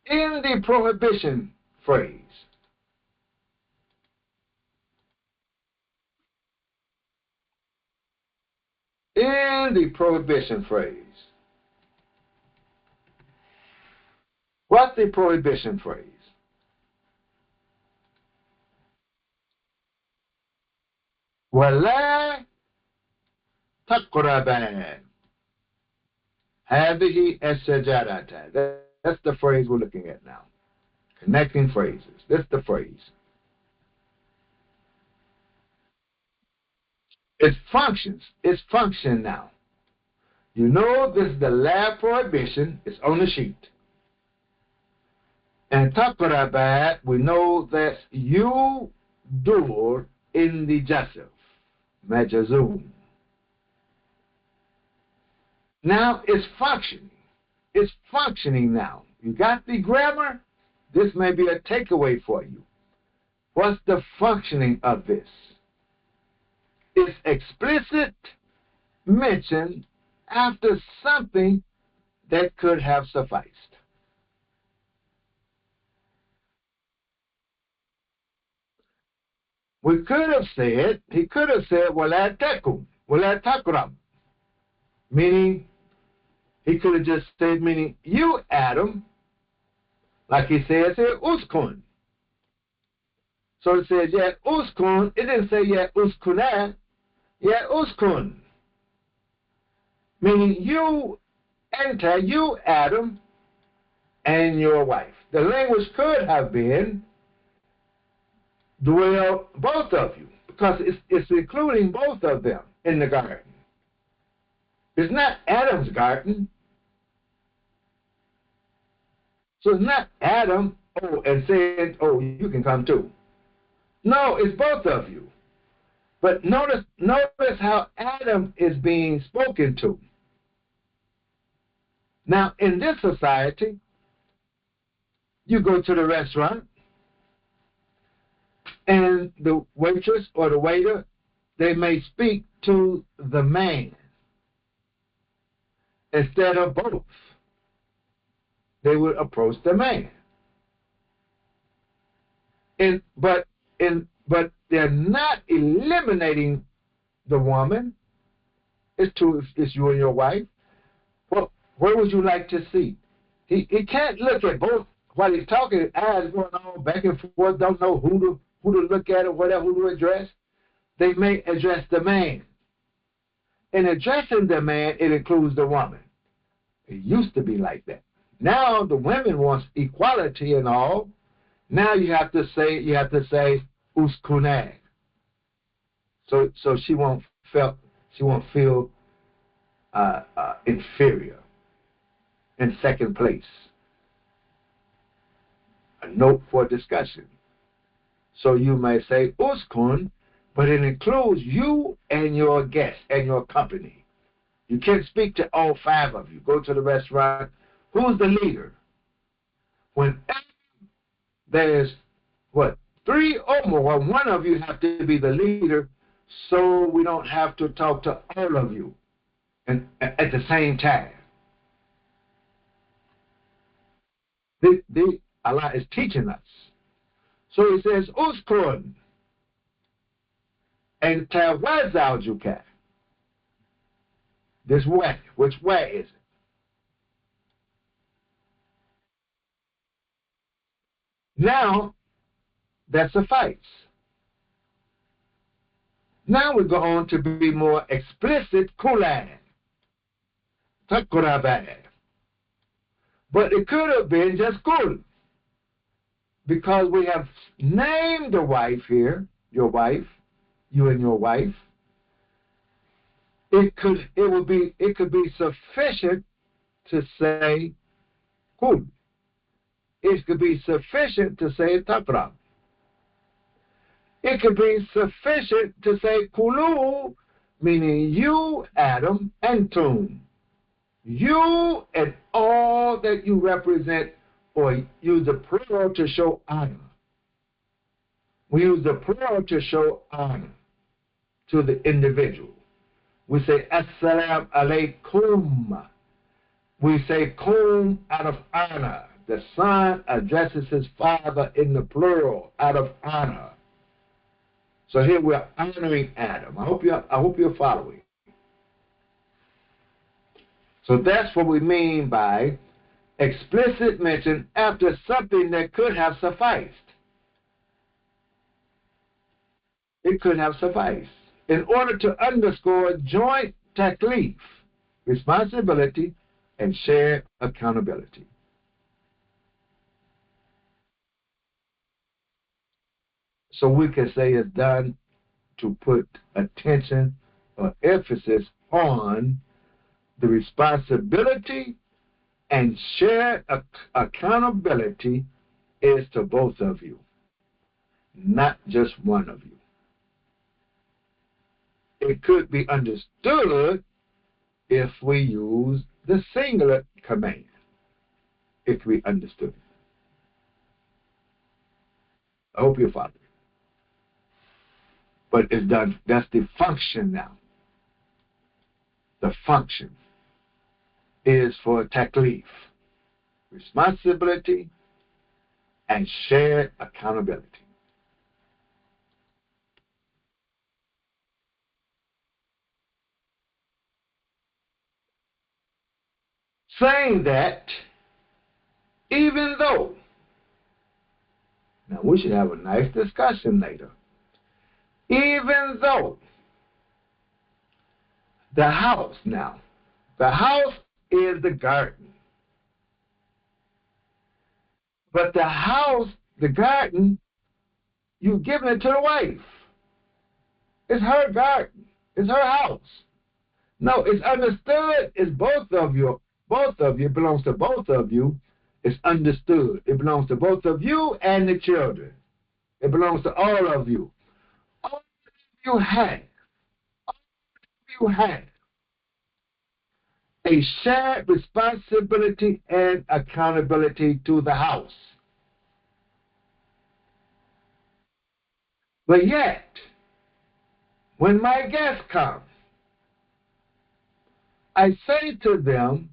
[SPEAKER 1] in the prohibition phrase. In the prohibition phrase. What's the prohibition phrase? وَلَا تَقْرَبَا هَذِهِ الشَّجَرَةَ. That's the phrase we're looking at now. Connecting phrases. That's the phrase. It functions. It's function now. You know this is the last prohibition. It's on the sheet. And taqrabat, we know that you dur in the jasif, majazum. Now it's functioning. It's functioning now. You got the grammar? This may be a takeaway for you. What's the functioning of this? It's explicit mention after something that could have sufficed. We could have said, he could have said, وَلَا تَكُمْ وَلَا تَقْرَبْ, meaning, he could have just said, meaning, you, Adam, like he says here, uskun. So it says, yeah, uskun. It didn't say, yeah, uskunah. Yeah, uskun. Meaning, you enter, you, Adam, and your wife. The language could have been, dwell both of you, because it's including both of them in the garden. It's not Adam's garden. So it's not Adam, and saying, you can come too. No, it's both of you. But notice how Adam is being spoken to. Now, in this society, you go to the restaurant, and the waitress or the waiter, they may speak to the man instead of both. They would approach the man. But they're not eliminating the woman. It's you and your wife. Well, where would you like to see? He can't look at both while he's talking. His eyes going on back and forth. Don't know who to look at or whatever, who to address. They may address the man. In addressing the man, it includes the woman. It used to be like that. Now the women wants equality and all. Now you have to say uskunag. So she won't feel inferior, in second place. A note for discussion. So you may say uskun, but it includes you and your guests and your company. You can't speak to all five of you. Go to the restaurant. Who's the leader? When there's three or more, one of you have to be the leader, so we don't have to talk to all of you and at the same time. Allah is teaching us. So he says, uskun and tawazawjuka. This way. Which way is it? Now, that suffices. Now we go on to be more explicit, kulan, taqraban. But it could have been just kul, because we have named the wife here, your wife, you and your wife. It could be sufficient to say kul. It could be sufficient to say taqrab. It could be sufficient to say kulu, meaning you, Adam, and Tum. You and all that you represent, or use the plural to show honor. We use the plural to show honor to the individual. We say Assalamu alaikum. We say kum out of honor. The son addresses his father in the plural out of honor. So here we're honoring Adam. I hope you're following. So that's what we mean by explicit mention after something that could have sufficed. It could have sufficed. In order to underscore joint taklif, responsibility, and shared accountability. So we can say it's done to put attention or emphasis on the responsibility and shared accountability is to both of you, not just one of you. It could be understood if we use the singular command, if we understood it. I hope you follow. But it's done, that's the function now. The function is for taklif, responsibility, and shared accountability. Saying that, even though, now we should have a nice discussion later, even though the house now, the house is the garden. But the house, the garden, you've given it to the wife. It's her garden. It's her house. No, it's understood. It's both of you. Both of you. It belongs to both of you. It's understood. It belongs to both of you and the children. It belongs to all of you. All of you have. All of you have a shared responsibility and accountability to the house. But yet, when my guests come, I say to them,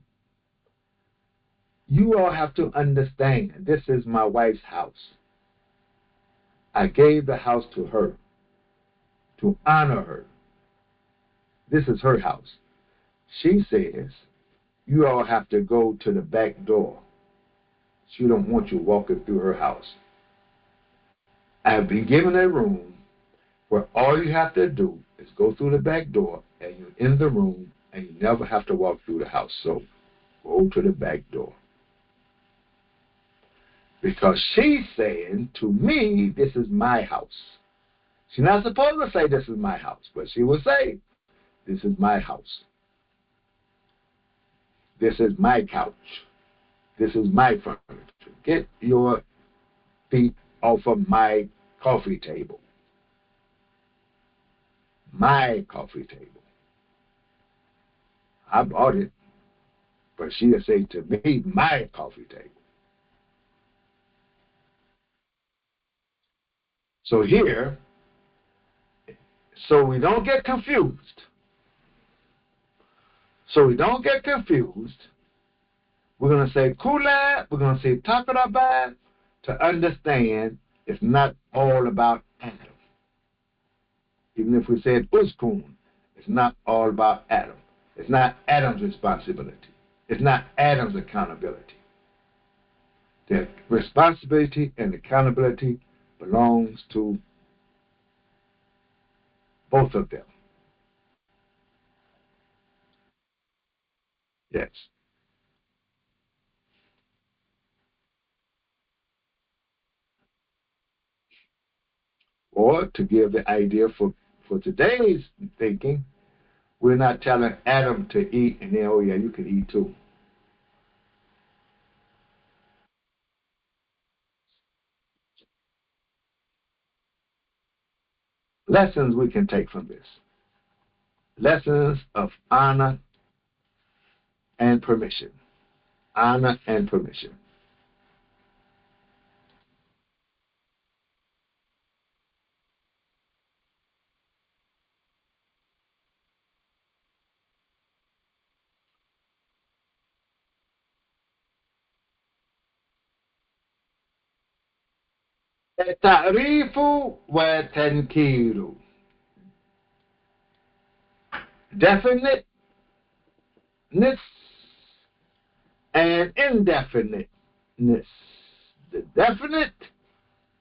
[SPEAKER 1] you all have to understand, this is my wife's house. I gave the house to her to honor her. This is her house. She says, you all have to go to the back door. She don't want you walking through her house. I have been given a room where all you have to do is go through the back door and you're in the room and you never have to walk through the house. So go to the back door. Because she's saying to me, this is my house. She's not supposed to say this is my house, but she will say, this is my house. This is my couch. This is my furniture. Get your feet off of my coffee table. My coffee table. I bought it, but she'll say to me, my coffee table. So here, so we don't get confused. So we don't get confused. We're going to say kula, we're going to say takaraba to understand it's not all about Adam. Even if we said uskun, it's not all about Adam. It's not Adam's responsibility. It's not Adam's accountability. The responsibility and accountability belongs to both of them. Yes. Or to give the idea for today's thinking, we're not telling Adam to eat and then, oh yeah, you can eat too. lessons we can take from this. Lessons of honor and permission. Honor and permission. التعريف والتنكير. Definiteness and indefiniteness. The definite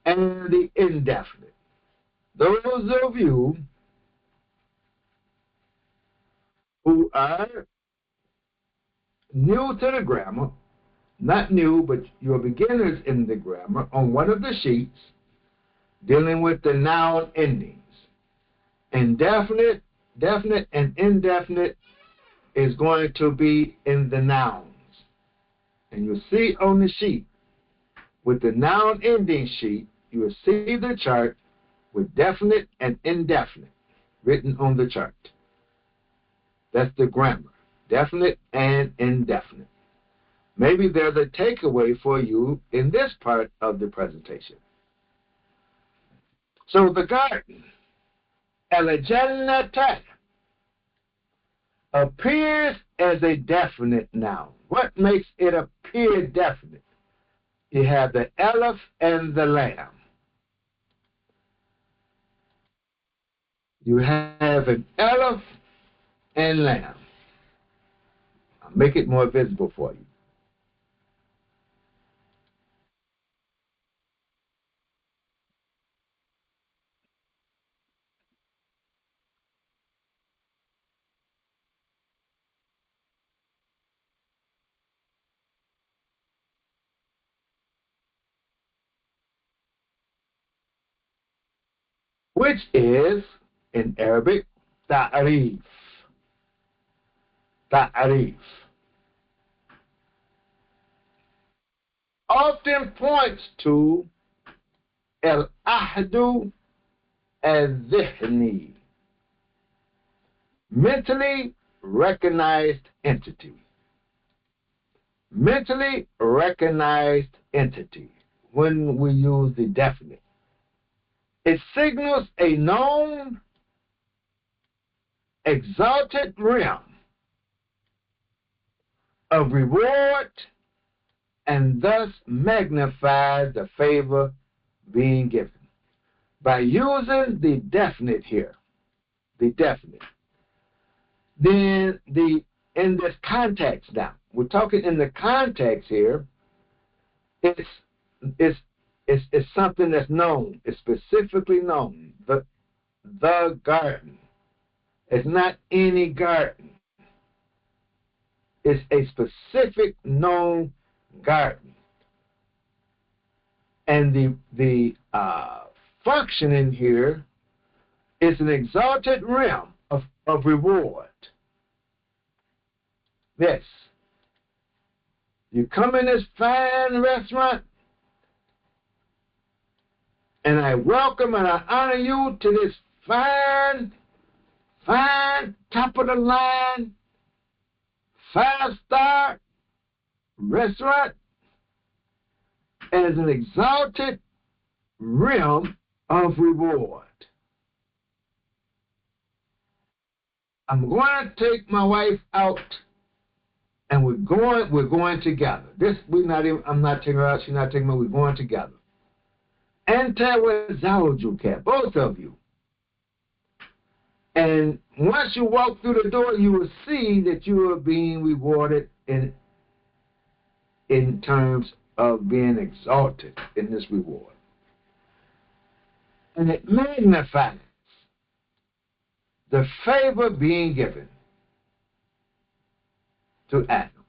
[SPEAKER 1] and the indefinite. Those of you who are new to the grammar, not new, but you're beginners in the grammar, on one of the sheets dealing with the noun endings. Indefinite, definite, and indefinite is going to be in the nouns. And you'll see on the sheet, with the noun ending sheet, you will see the chart with definite and indefinite written on the chart. That's the grammar, definite and indefinite. Maybe there's a takeaway for you in this part of the presentation. So the garden, al-jannata, appears as a definite noun. What makes it appear definite? You have the aleph and the lam. You have an aleph and lam. I'll make it more visible for you. Which is, in Arabic, ta'rif. Ta'rif. Often points to al-ahdu al-zihni, mentally recognized entity. Mentally recognized entity, when we use the definite. It signals a known, exalted realm of reward and thus magnifies the favor being given. By using the definite here, the definite, then in this context now, we're talking in the context here, it's something that's known, it's specifically known, the garden. It's not any garden. It's a specific known garden. And the function in here is an exalted realm of reward. Yes. You come in this fine restaurant, and I welcome and I honor you to this fine, top of the line, 5-star restaurant as an exalted realm of reward. I'm going to take my wife out, and we're going together. I'm not taking her out, she's not taking me, we're going together. Enter with zawjuka, both of you. And once you walk through the door, you will see that you are being rewarded in terms of being exalted in this reward. And it magnifies the favor being given to Adam.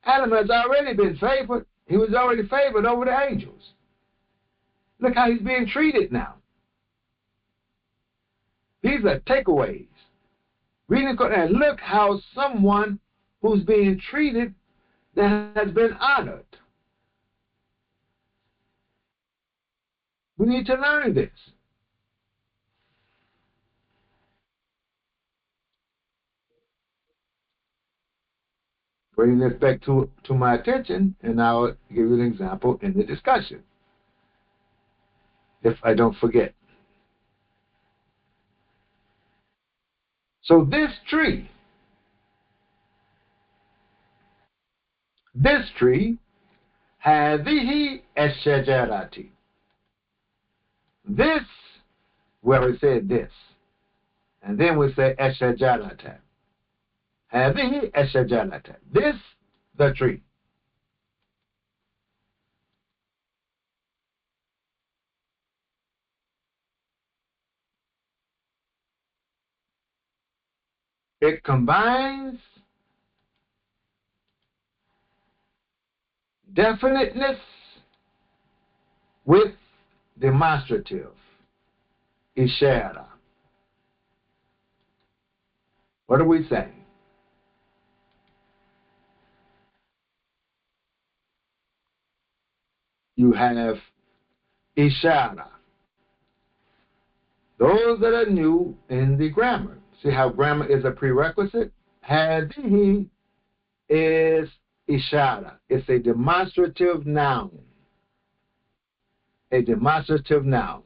[SPEAKER 1] Adam has already been favored. He was already favored over the angels. Look how he's being treated now. These are takeaways. And look how someone who's being treated that has been honored. We need to learn this. Bring this back to my attention, and I'll give you an example in the discussion, if I don't forget. So this tree, هذه الشجرة. This, where we say this, and then we say الشجرة. هذه الشجرة. This, the tree. It combines definiteness with demonstrative. Ishara. What are we saying? You have ishara. Those that are new in the grammar. See how grammar is a prerequisite? Hadihi is ishara. It's a demonstrative noun. A demonstrative noun.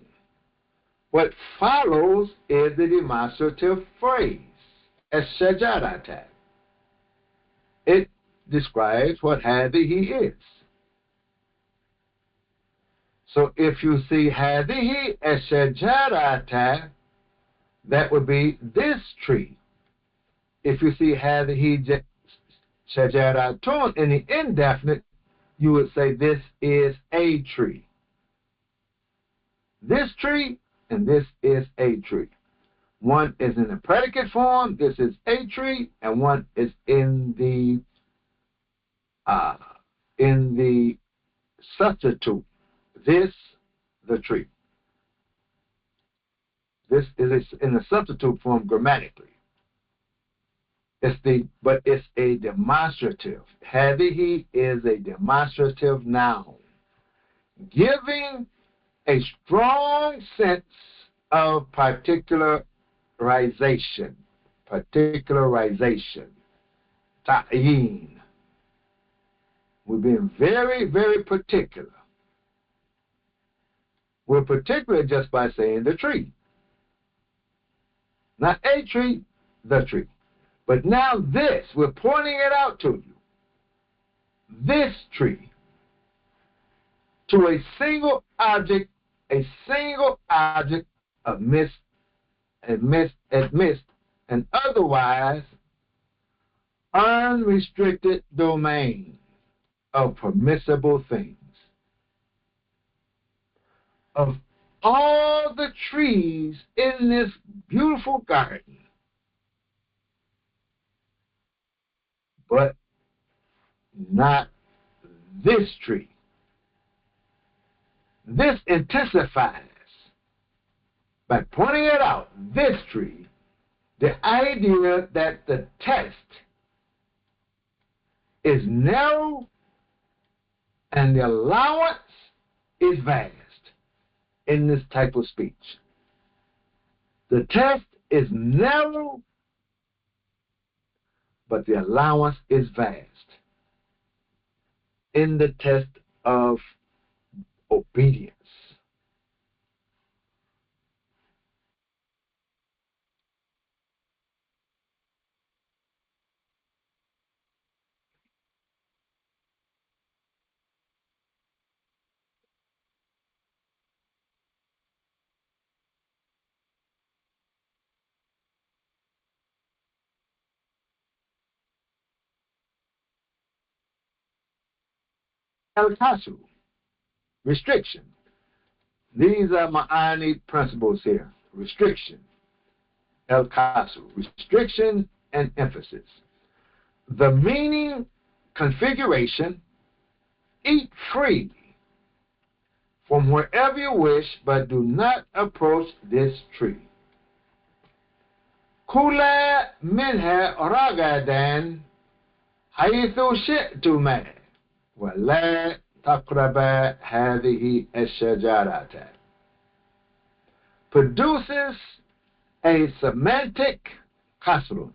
[SPEAKER 1] What follows is the demonstrative phrase. Eshajarata. It describes what hadihi is. So if you see hadihi eshajarata, that would be this tree. If you see hadihi shajaratun in the indefinite, you would say this is a tree. This tree and this is a tree. One is in the predicate form, this is a tree, and one is in the substitute, this, the tree. This is in the substitute form grammatically. But it's a demonstrative. Hadihi is a demonstrative noun, giving a strong sense of particularization. Ta'yin. We're being very, very particular. We're particular just by saying the tree. Not a tree, the tree. But now this, we're pointing it out to you. This tree, to a single object of mist, and otherwise unrestricted domain of permissible things. Of all the trees in this beautiful garden, but not this tree. This intensifies, by pointing it out, this tree, the idea that the test is narrow and the allowance is vast in this type of speech. The test is narrow, but the allowance is vast in the test of obedience. El-Kasu, restriction. These are Ma'ani principles here. Restriction. El-Kasu, restriction and emphasis. The meaning, configuration, eat free from wherever you wish, but do not approach this tree. Kula minha ragadan haythu shi'tuma wa la taqraba hadhihi ash-shajarata. Produces a semantic kasrun.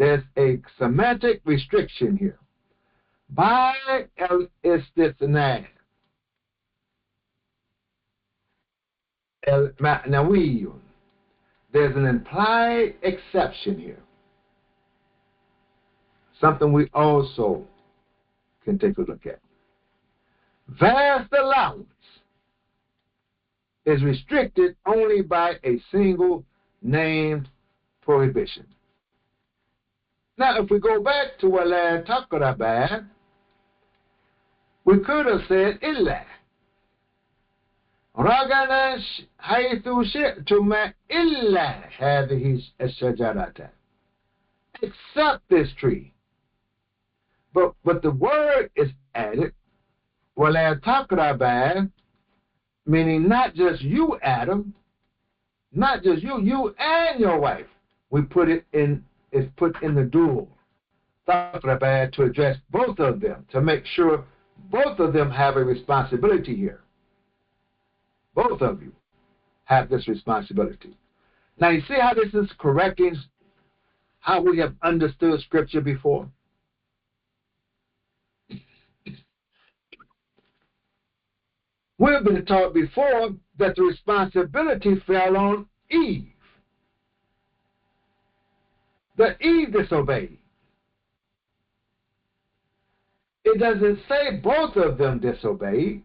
[SPEAKER 1] There's a semantic restriction here. By el istisna, el ma'nawiyun. There's an implied exception here. Something we also can take a look at. Vast allowance is restricted only by a single named prohibition. Now, if we go back to wala taqraba, we could have said illa. رغنا حيث شئتما إلا هذه الشجرة. Except this tree. But the word is added, ولا تقربا, meaning not just you, Adam, not just you and your wife. We put it in, it's put in the dual. Taqraba, to address both of them, to make sure both of them have a responsibility here. Both of you have this responsibility. Now, you see how this is correcting how we have understood Scripture before? We've been taught before that the responsibility fell on Eve. That Eve disobeyed. It doesn't say both of them disobeyed.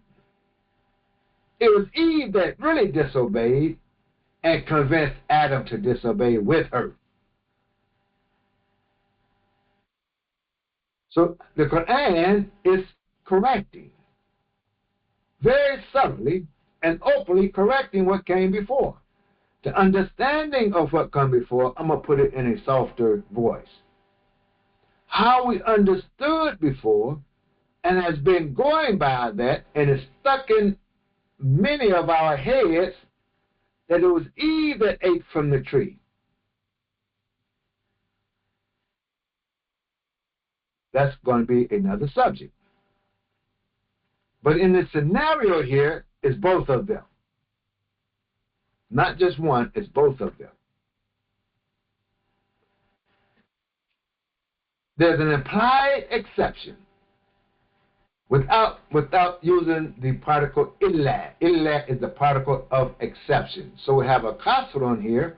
[SPEAKER 1] It was Eve that really disobeyed and convinced Adam to disobey with her. So the Quran is correcting, very subtly and openly correcting what came before. The understanding of what came before, I'm going to put it in a softer voice. How we understood before and has been going by that and is stuck in many of our heads that it was Eve that ate from the tree. That's going to be another subject. But in the scenario here, it's both of them. Not just one, it's both of them. There's an implied exception without using the particle illa. Illa is the particle of exception. So we have a kasrun here.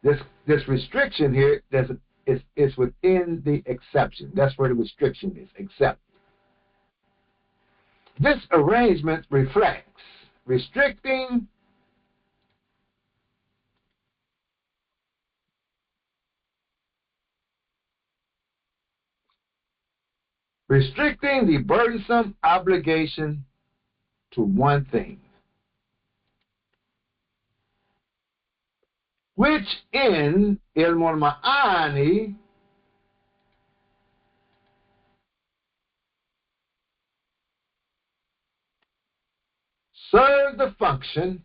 [SPEAKER 1] This restriction here is within the exception. That's where the restriction is, except. This arrangement reflects restricting the burdensome obligation to one thing, which in ilm al-ma'ani serves the function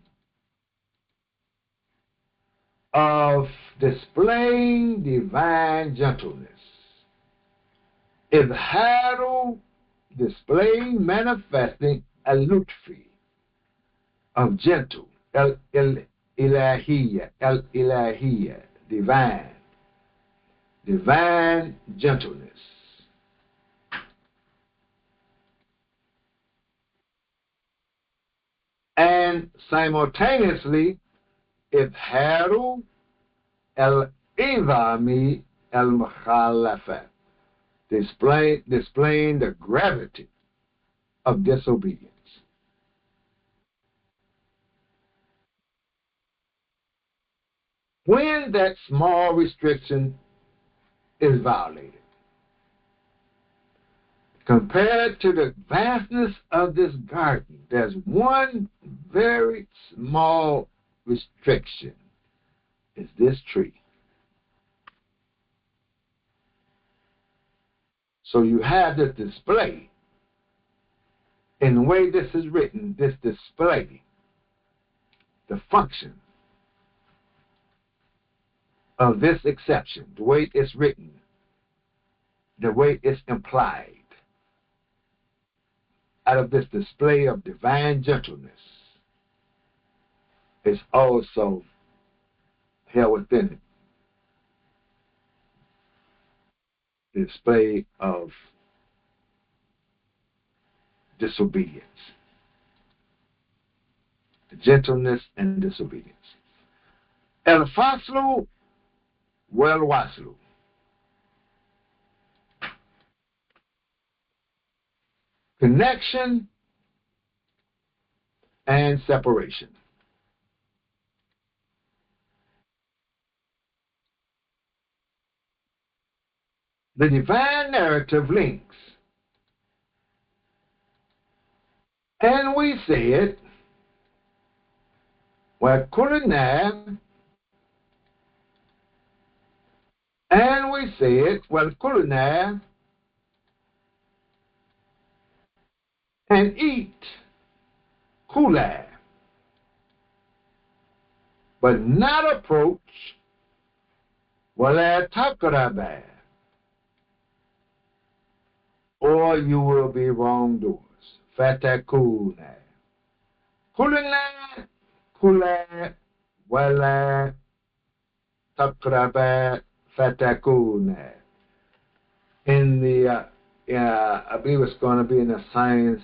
[SPEAKER 1] of displaying divine gentleness. Izharu, displaying, manifesting al-lutfi, of gentle, al-ilahiyya, divine gentleness. And simultaneously, izharu al-idhami al-mukhalafat, displaying the gravity of disobedience. When that small restriction is violated, compared to the vastness of this garden, there's one very small restriction. It's this tree. So you have this display. In the way this is written, this display, the function of this exception, the way it's written, the way it's implied, out of this display of divine gentleness, is also held within it display of disobedience, gentleness and disobedience. El faslu wal waslu. Connection and separation. The divine narrative links. And we said, وَكُلُّنَا, and we said, وَكُلُّنَا, and eat, kula, but not approach, وَلَا تَقْرَبَا, or you will be wrongdoers. فَتَكُونَ. كُلُّنَا, kula, وَلَا تَقْرَبَا, فَتَكُونَ. In the, I believe it's going to be in the science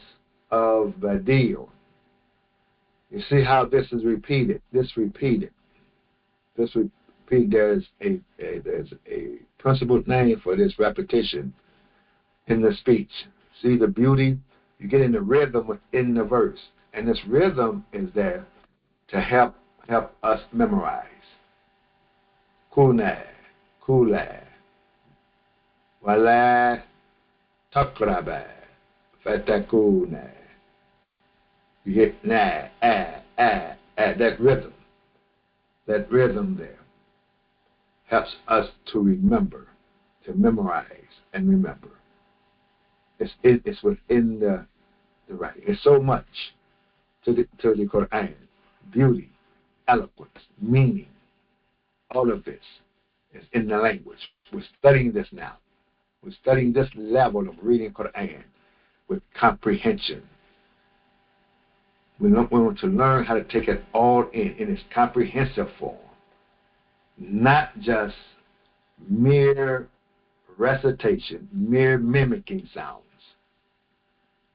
[SPEAKER 1] of the deal. You see how this is repeated. This repeated. There's a principled name for this repetition in the speech. See the beauty? You get in the rhythm within the verse, and this rhythm is there to help us memorize. Kuna, kula, wala takraba, fatakuna. You get na, that rhythm. That rhythm there helps us to remember, to memorize and remember. It's within the writing. It's so much to the Quran. Beauty, eloquence, meaning, all of this is in the language. We're studying this now. We're studying this level of reading Quran with comprehension. We want to learn how to take it all in its comprehensive form, not just mere recitation, mere mimicking sounds,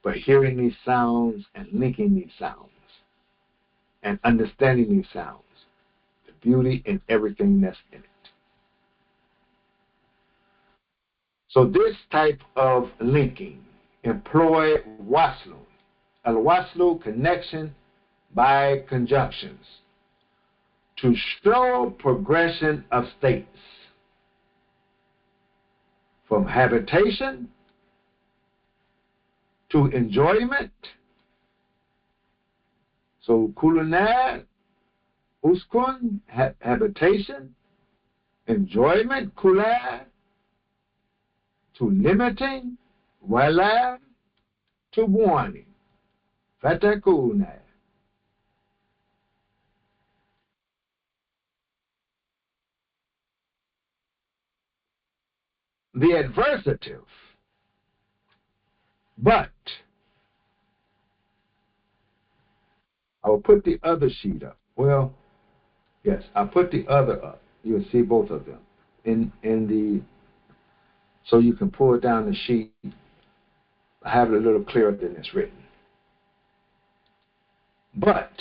[SPEAKER 1] but hearing these sounds and linking these sounds and understanding these sounds, the beauty in everything that's in it. So this type of linking employ waslu, al-waslu, connection by conjunctions, to show progression of states from habitation to enjoyment. So kuluna, uskun, habitation, enjoyment, kula, to limiting, wala, to warning, fatakuna. The adversative, but. I will put the other sheet up. Well, yes, I'll put the other up. You'll see both of them in the, so you can pull down the sheet. I have it a little clearer than it's written. But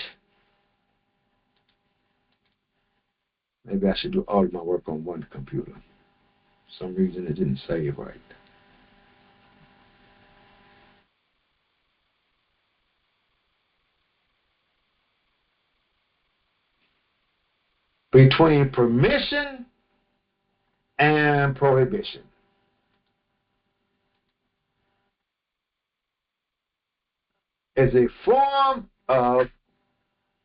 [SPEAKER 1] maybe I should do all of my work on one computer. For some reason it didn't save right. Between permission and prohibition. Is a form of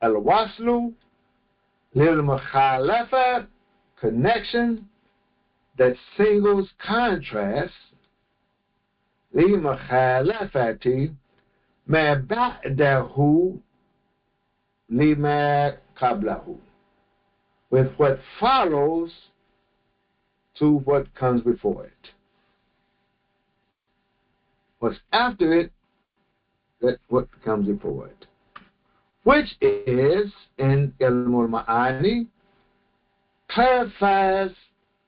[SPEAKER 1] al-waslu lil-mukhalafa, connection that singles contrast li-mukhalafati ma ba'dahu lima qablahu, with what follows to what comes before it. What's after it, that what comes before it. Which is, in Ilmul Ma'ani, clarifies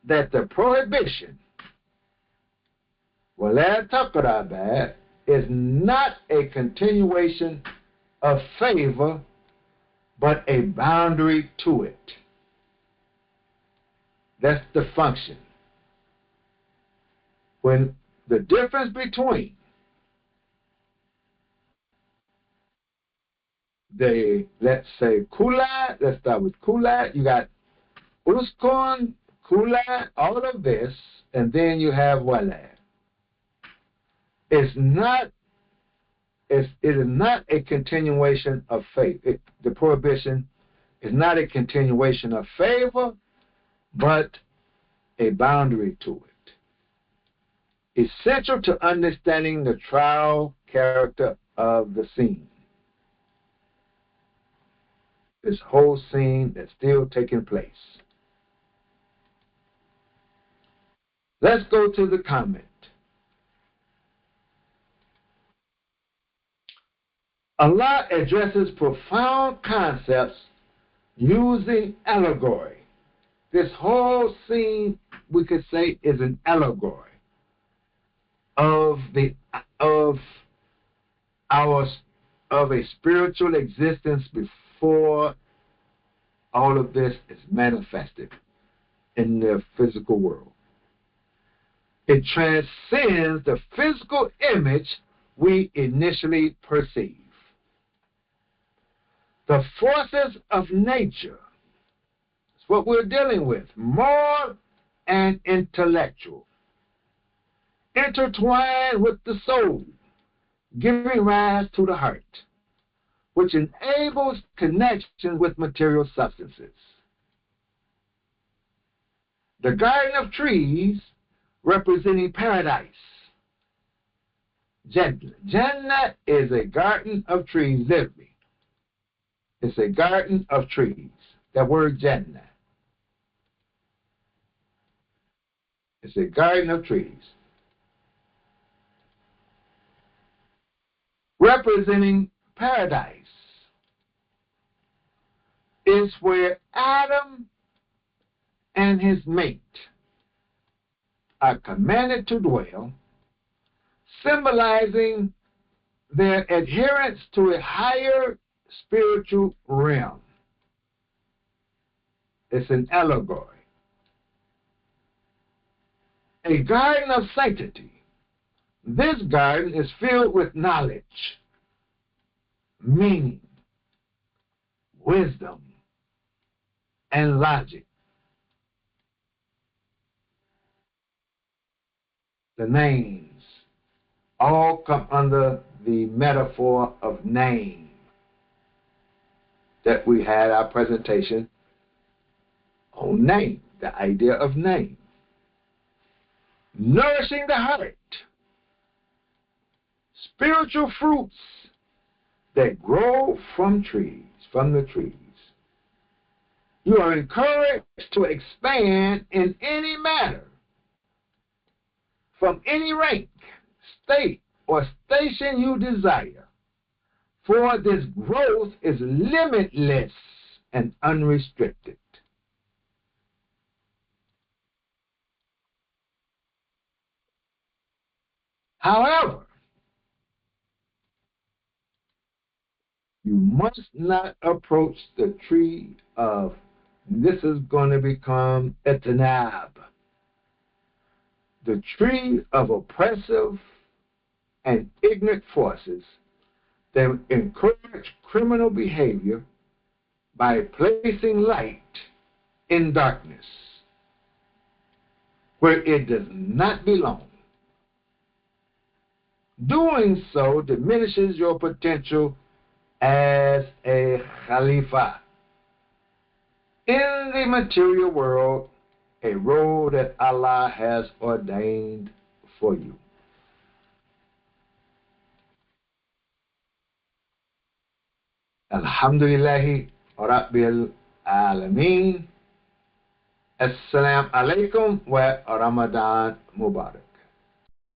[SPEAKER 1] that the prohibition Wala taqraba is not a continuation of favor, but a boundary to it. That's the function. When the difference between let's say kula, let's start with kula, you got uskon, kula, all of this, and then you have wala. It is not a continuation of faith. The prohibition is not a continuation of favor, but a boundary to it. Essential to understanding the trial character of the scene. This whole scene that's still taking place. Let's go to the comment. Allah addresses profound concepts using allegory. This whole scene, we could say, is an allegory of a spiritual existence before all of this is manifested in the physical world. It transcends the physical image we initially perceive. The forces of nature is what we're dealing with, moral and intellectual, intertwined with the soul, giving rise to the heart, which enables connection with material substances. The garden of trees representing paradise. Jannah is a garden of trees, literally. It's a garden of trees. That word Jannah. It's a garden of trees. Representing paradise is where Adam and his mate are commanded to dwell, symbolizing their adherence to a higher spiritual realm. It's an allegory. A garden of sanctity. This garden is filled with knowledge, meaning, wisdom, and logic. The names all come under the metaphor of name that we had our presentation on name, the idea of name. Nourishing the heart. Spiritual fruits that grow from the trees. You are encouraged to expand in any manner, from any rank, state, or station you desire, for this growth is limitless and unrestricted. However, you must not approach the tree of, this is going to become etanab, the tree of oppressive and ignorant forces that encourage criminal behavior by placing light in darkness where it does not belong. Doing so diminishes your potential as a Khalifa in the material world, a role that Allah has ordained for you. Alhamdulillahi Rabbil Alameen. Assalamu alaikum wa Ramadan Mubarak.